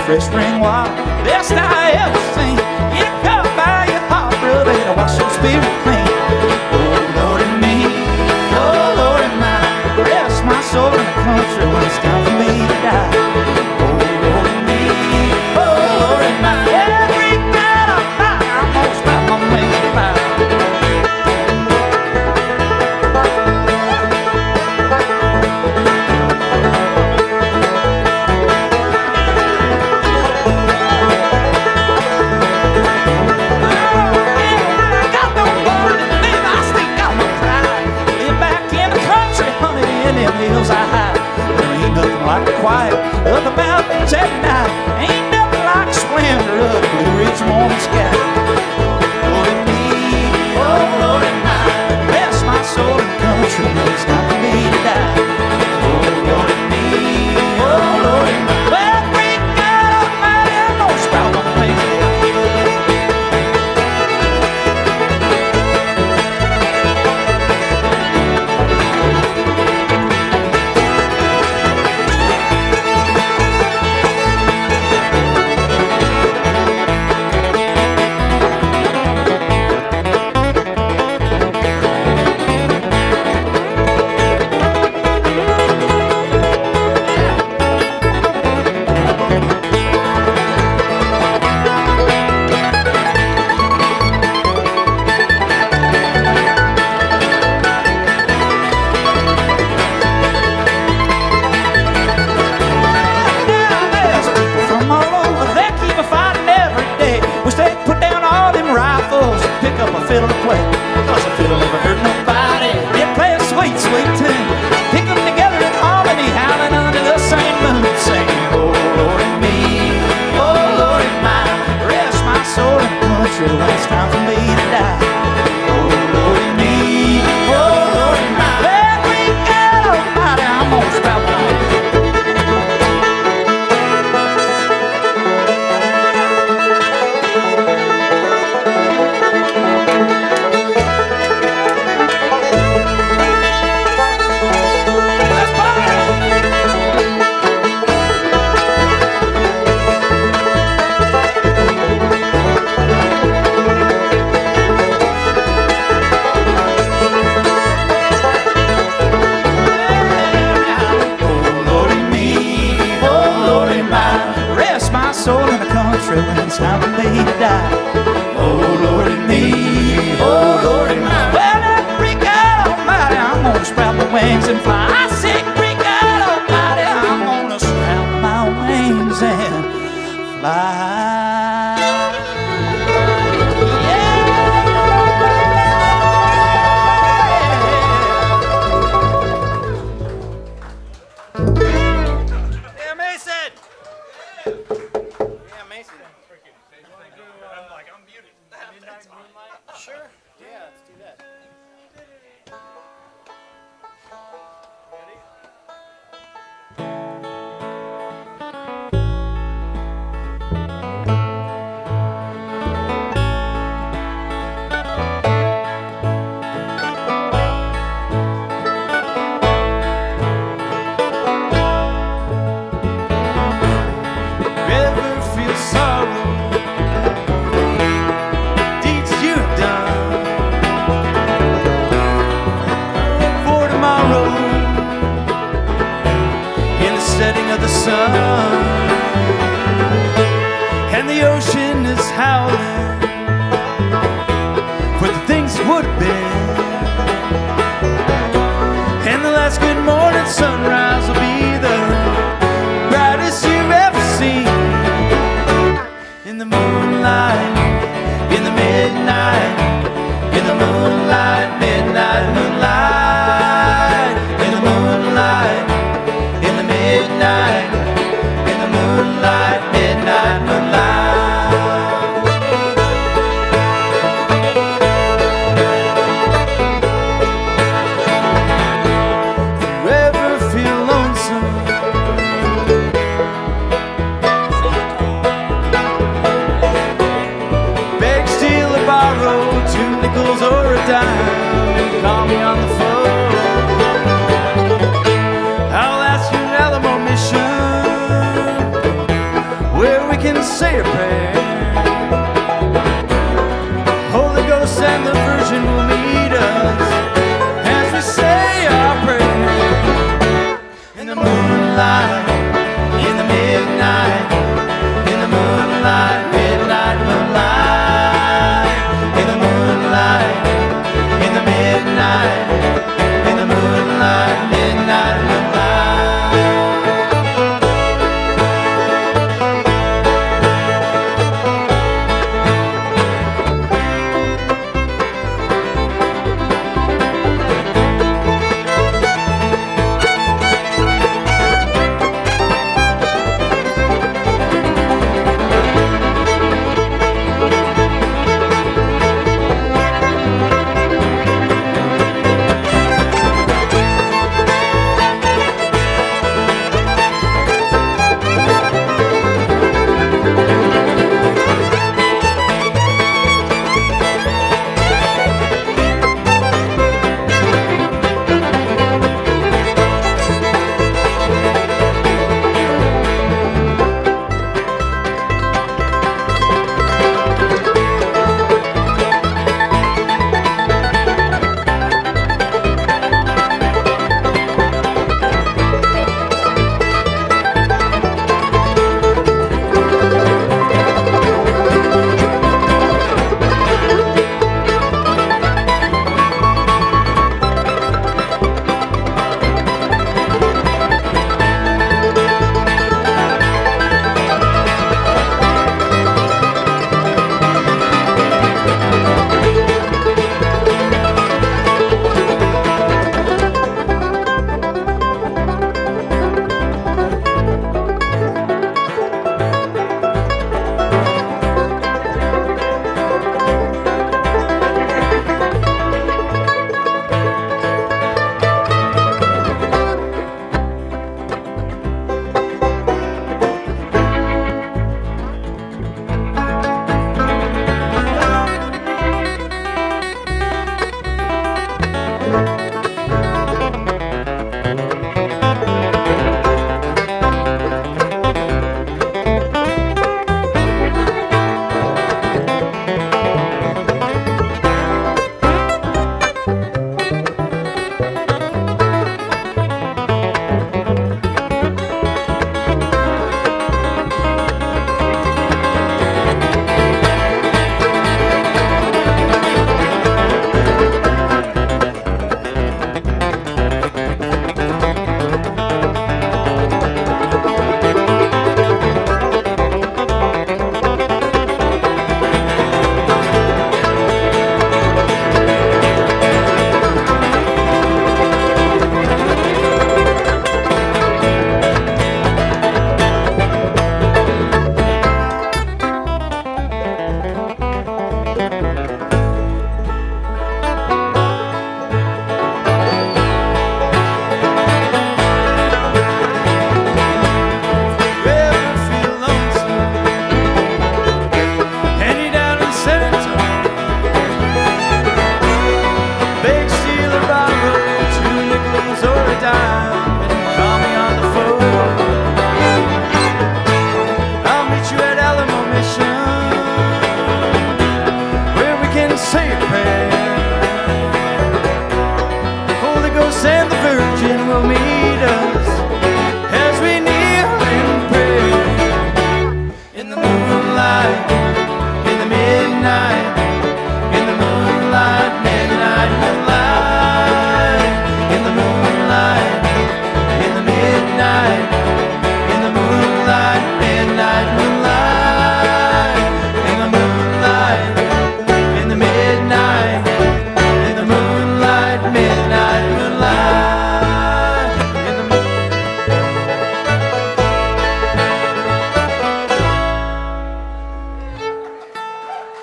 fresh spring water, best I ever seen. Get a cup by your heart, brother, to wash your spirit clean. Oh Lord and me, oh Lord and mine, rest my soul in the country when it's time for me to die. Oh Lord and me, oh Lord and mine, every night I fly, I'm gonna stop my wings and fly. Hills I hide. There ain't nothing like the quiet of the mountains at night. Ain't nothing like the splendor of the Blue Ridge morning sky. Lord and me, oh Lord and mine, rest my soul in the country when it's time for me to die. Oh Lord and me, oh Lord and mine, well, great God Almighty, I'm gonna sprout my wings and fly. Fiddle to play, 'cause a fiddle never hurt nobody. They play a sweet, sweet tune. Pick them together in harmony, howling under the same moon, singing, oh Lord and me, oh Lord and mine, rest my soul in the country when it's time for me to die. Oh Lord and me, oh Lord and mine, every God Almighty, I'm gonna sprout my wings. When it's time for me to die. Oh Lord and me, oh Lord and mine, well, every God Almighty, I'm gonna sprout my wings and fly. I say, great God Almighty, I'm gonna sprout my wings and fly. Yeah, Mason! Sure. Yeah, let's do that. Ever feel sorrow? Deeds you have done for tomorrow. In the setting of the sun, and the ocean is howling for the things that would have been. And the last good morning sunrise will be the brightest you've ever seen. In the moonlight, in the midnight, in the moonlight, midnight moonlight, in the moonlight, in the midnight, in the moonlight, midnight moonlight. If you ever feel lonesome, beg, steal, or borrow 2 nickels or a dime, call me on the phone. I'll ask you an Alamo mission where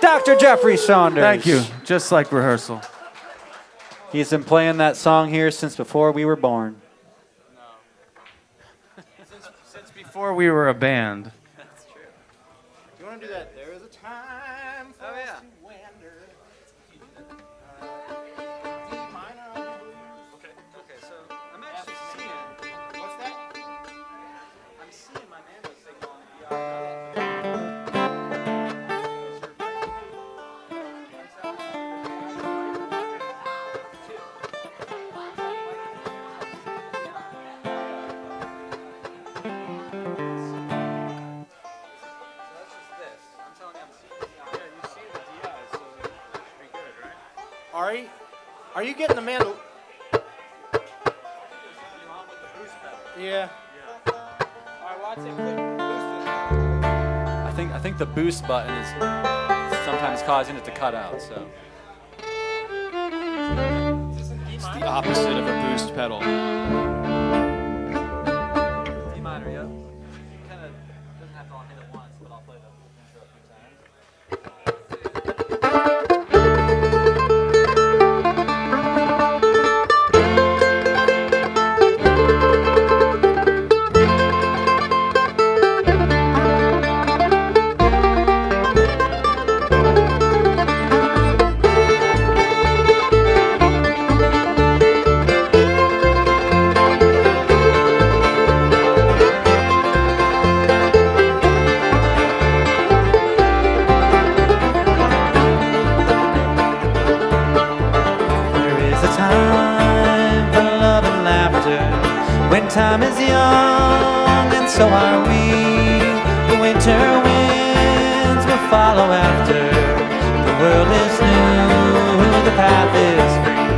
Dr. Jeffrey Saunders. Thank you. Just like rehearsal. He's been playing that song here since before we were born. Since before we were a band. Do you want to do that? There is a time for us to wander. D minor on the blues. Okay, so I'm actually seeing. What's that? I'm seeing my nano signal on the Are you getting the mandol? Yeah. Alright, well, I'd say click boost it. I think the boost button is sometimes causing it to cut out. So It's the opposite of a boost pedal. D minor, yep. Kind of doesn't have to all hit at once, but I'll play the intro a few times. Time is young and so are we. The winter winds will follow after. The world is new, the path is free.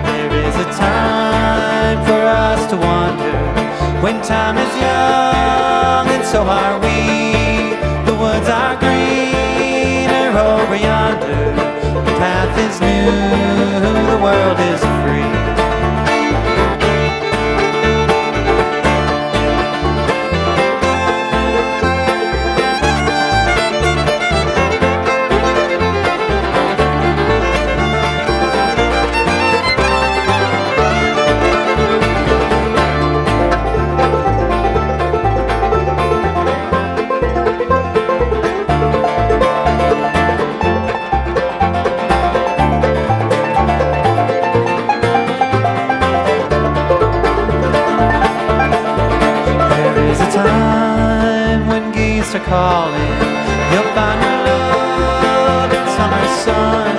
There is a time for us to wander. When time is young and so are we. The woods are greener over yonder. The path is new, the world is free. Are calling, you'll find your love in summer sun.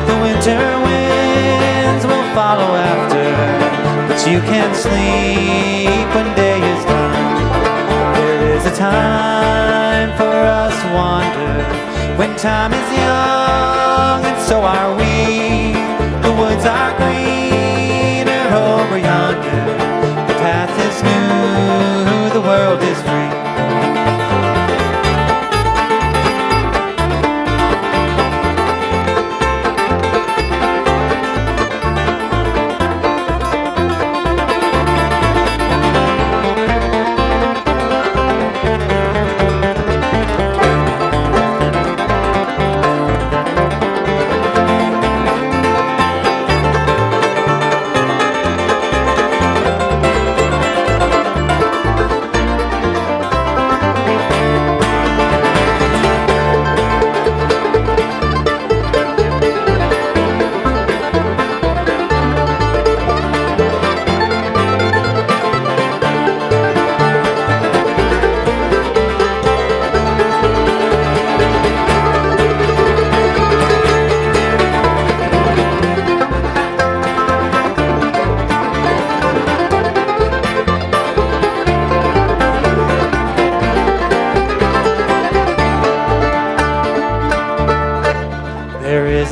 The winter winds will follow after, but you can sleep when day is done. There is a time for us to wander. When time is young and so are we. The woods are greener over yonder. The path is new, the world is free.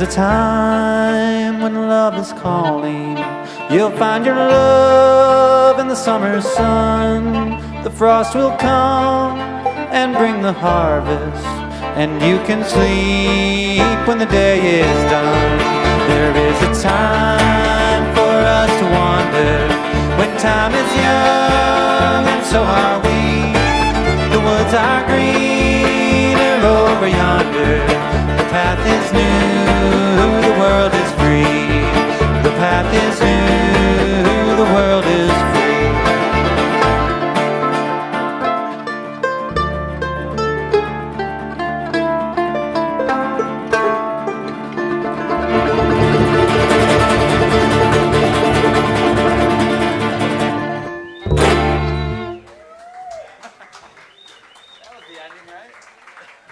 A time when love is calling. You'll find your love in the summer sun. The frost will come and bring the harvest, and you can sleep when the day is done. There is a time for us to wander. When time is young and so are we. The woods are greener over yonder. The path is new, the world is free. The path is new, the world is free.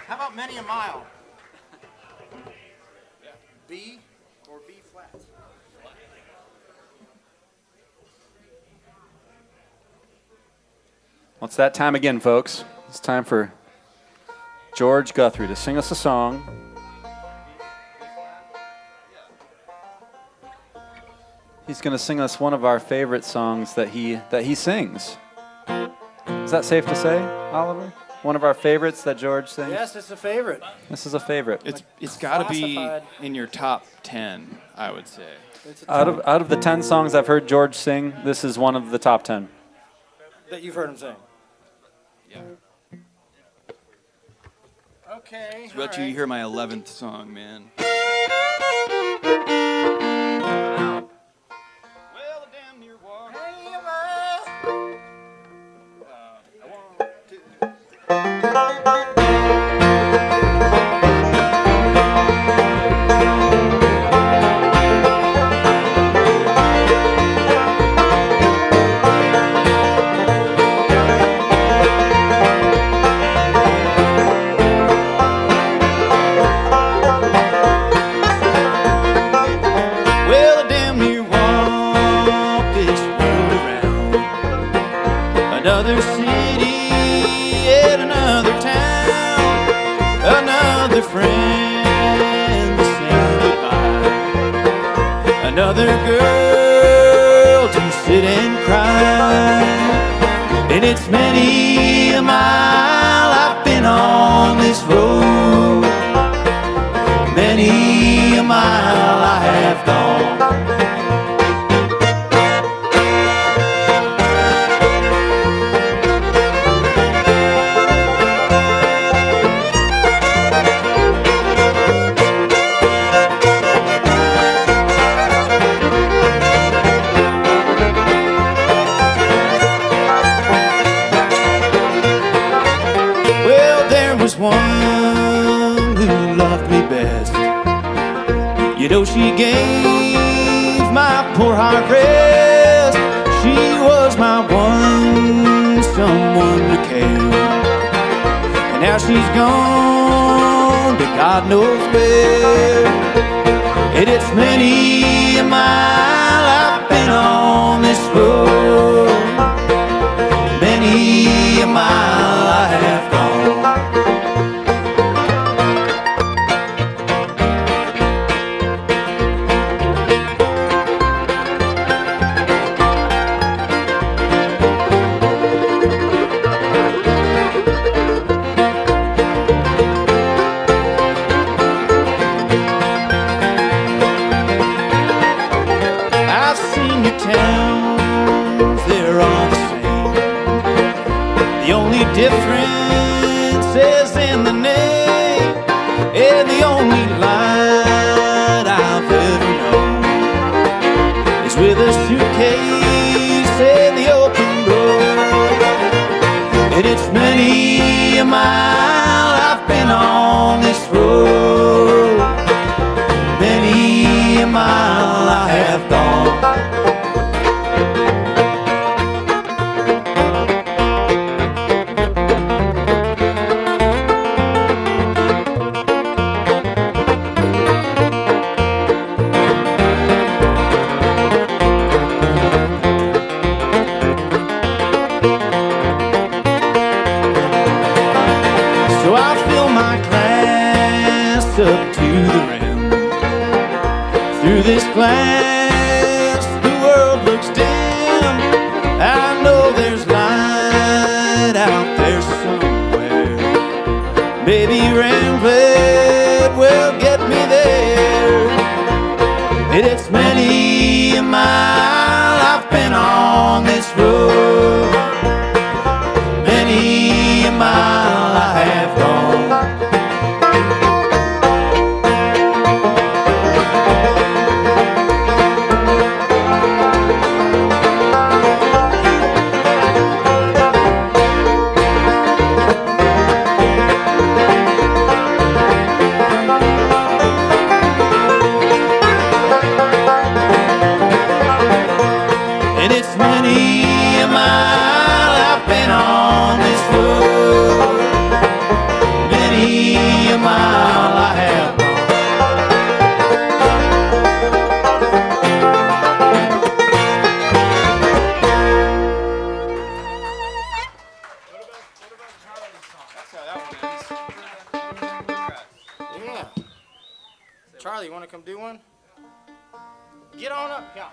How about many a mile? B or B flat? Well, it's that time again, folks. It's time for George Guthrie to sing us a song. He's going to sing us one of our favorite songs that he sings. Is that safe to say, Oliver? One of our favorites that George sings? Yes, it's a favorite. This is a favorite. It's got to be Classified. in your top 10, I would say. It's a Out of the 10 songs I've heard George sing, this is one of the top 10. that you've heard him sing. Yeah. Okay. So about you hear my 11th song, man. Well, I damn near walked this world around. Another city and another town. Another friend to say goodbye. Another girl to sit and cry. And it's many a mile I've been on this road. Many a mile I have gone. Well, there was one who loved me best. You know, she gave my poor heart rest. She was my one, someone to care. And now she's gone to God knows where. And it's many a mile I've been on this road. Many a mile I have gone. I've seen your towns, they're all the same. The only difference is in the name. And the only light I've ever known is with a suitcase in the open road. And it's many a mile I've been on this road. Many a mile I have gone. So I fill my glass up to the rim. Through this glass, the world looks dim. I know there's light out there somewhere. Maybe Ramblet will get me there. And it's many a mile I've been on this road. Many a mile I have gone. Yeah. Charlie, you want to come do one? Get on up. Yeah.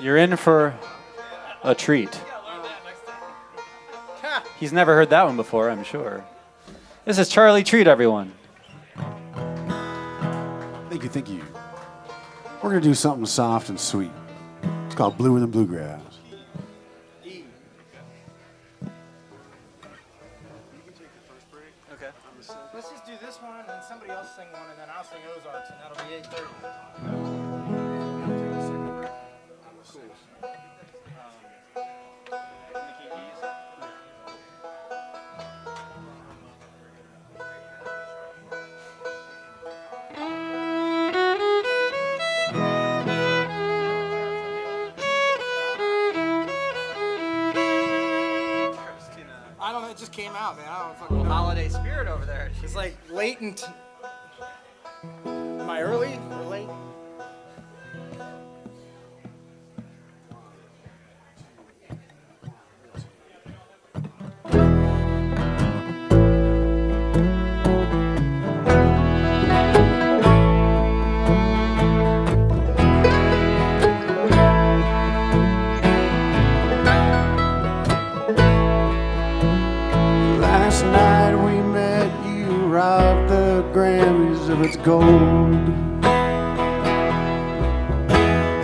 You're in for a treat. He's never heard that one before, I'm sure. This is Charlie Treat, everyone. Thank you. We're going to do something soft and sweet. It's called Bluer Than Bluegrass. Okay. Let's just do this one, and then somebody else sing one, and then I'll sing Ozarks, and that'll be 8:30. I don't know, it just came out, man. I don't fucking know. Holiday spirit over there. It's like latent. Am I early or late? Last night we met, you robbed the Grammys of its gold.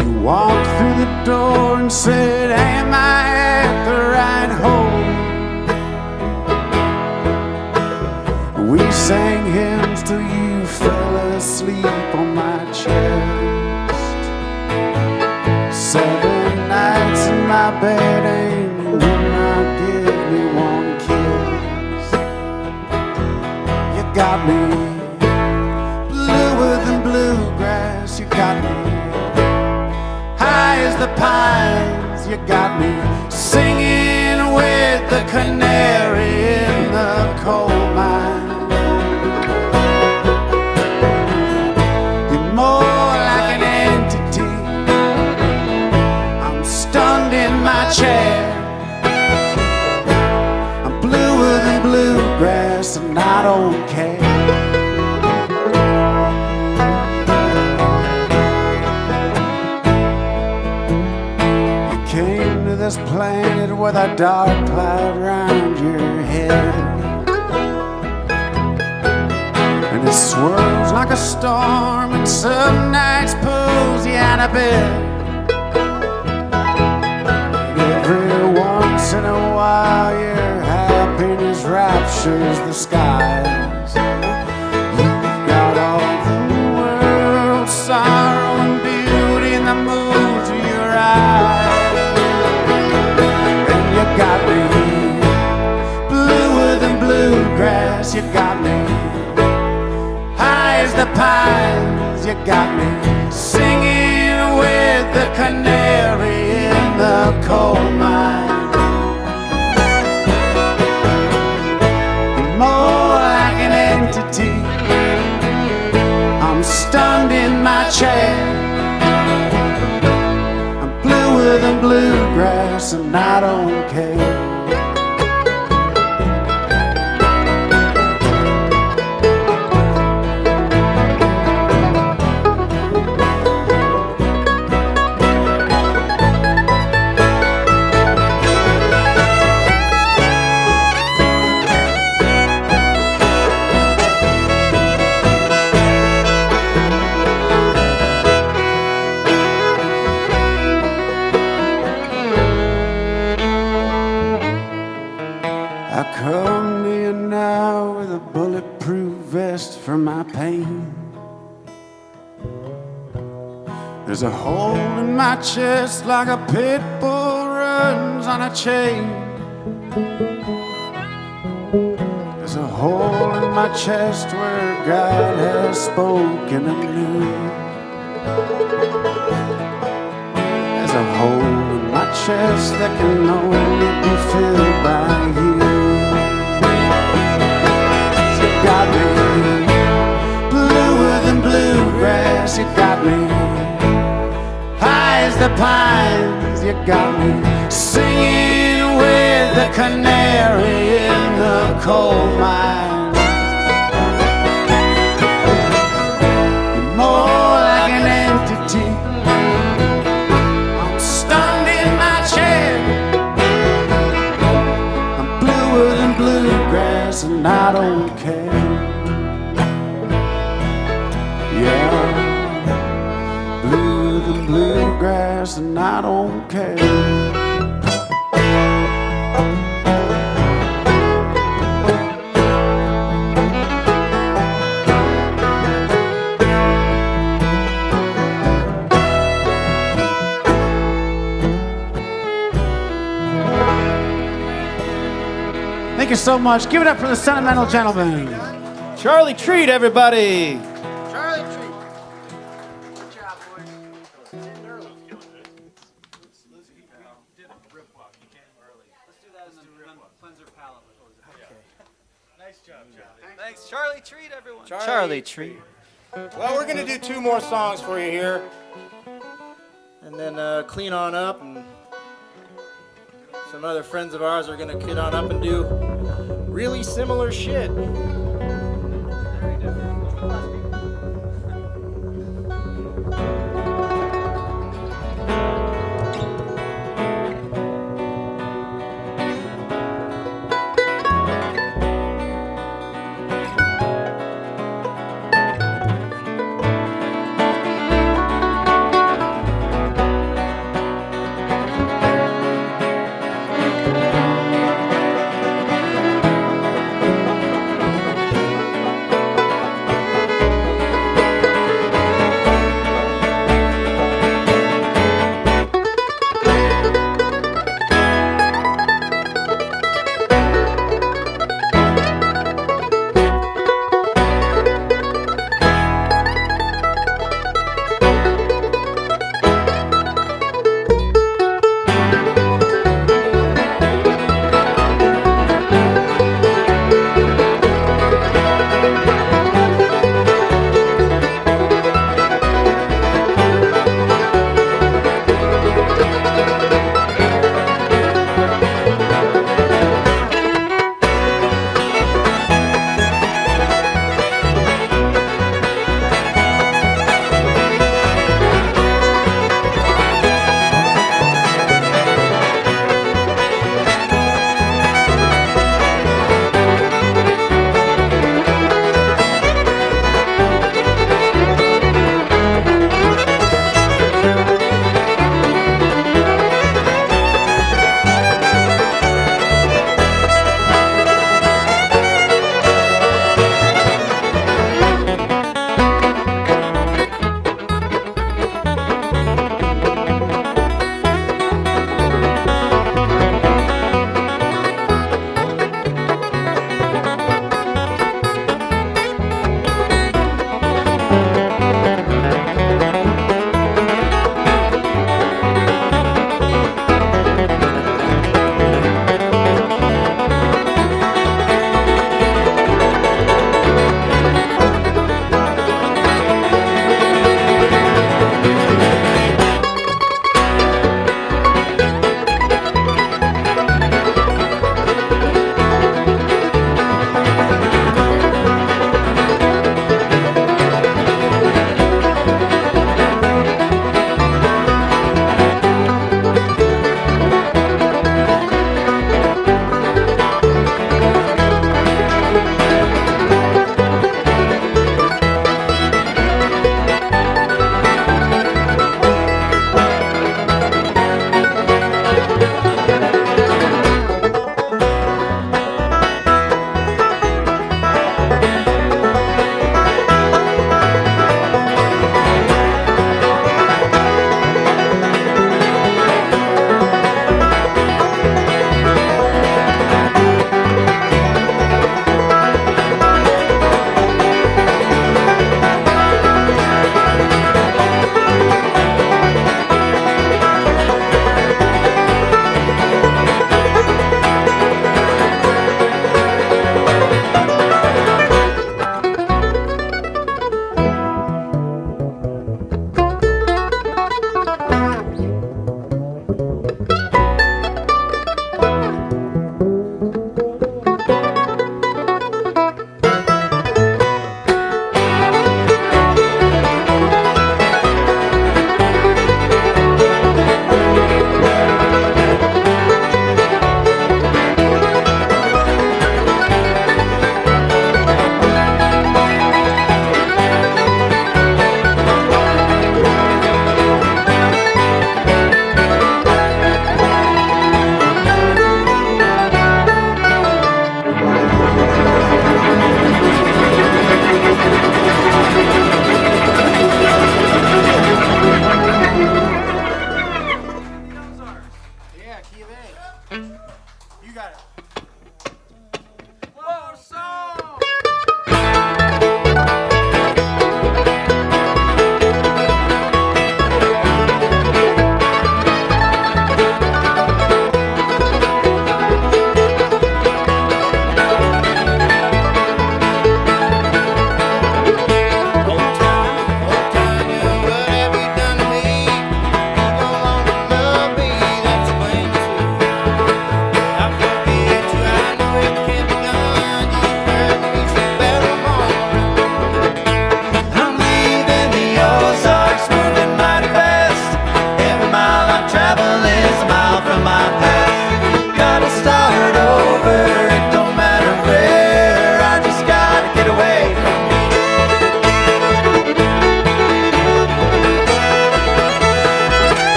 You walked through the door and said, am I at the right home? We sang hymns till you fell asleep on my chest. 7 nights in my bed and you would not give me one kiss. You got me bluer than bluegrass. You got me high as the pines. You got me singing with the canary in the coal mine. You're more like an entity. I'm stunned in my chair. I'm bluer than bluegrass and I don't care. You came to this planet with a dark cloud round your head, and it swirls like a storm, and some nights pulls you out of bed. And every once in a while your happiness raptures the skies. You've got all the world's sorrow and beauty in the moods of your eyes. And you got me bluer than bluegrass. You got me high as the pines. You got me singing with the canary in the coal mine. You're more like an entity. I'm stunned in my chair. I'm bluer than bluegrass and I don't care. I come to you now with a bulletproof vest for my pain. There's a hole in my chest like a pit bull runs on a chain. There's a hole in my chest where God has spoken anew. There's a hole in my chest that can only be filled by you. You got me bluer than bluegrass. You got me pines. You got me singing with the canary in the coal mine. You're more like an entity. I'm stunned in my chair. I'm bluer than bluegrass and I don't care. Yeah, bluer than bluegrass and I don't care. Thank you so much. Give it up for the Sentimental Gentleman. Charlie Treat, everybody. Charlie Treat. Good job, boys. Sitting early. Let's do that in the cleanser palate. Nice job, Charlie. Thanks, Charlie Treat, everyone. Charlie Treat. Well, we're going to do 2 more songs for you here. And then clean on up. And some other friends of ours are going to get on up and do really similar shit.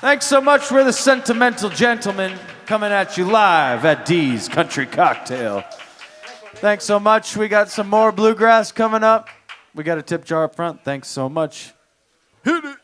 Thanks so much. We're the Sentimental Gentlemen coming at you live at D's Country Cocktail. Thanks so much. We got some more bluegrass coming up. We got a tip jar up front. Thanks so much. Hit it.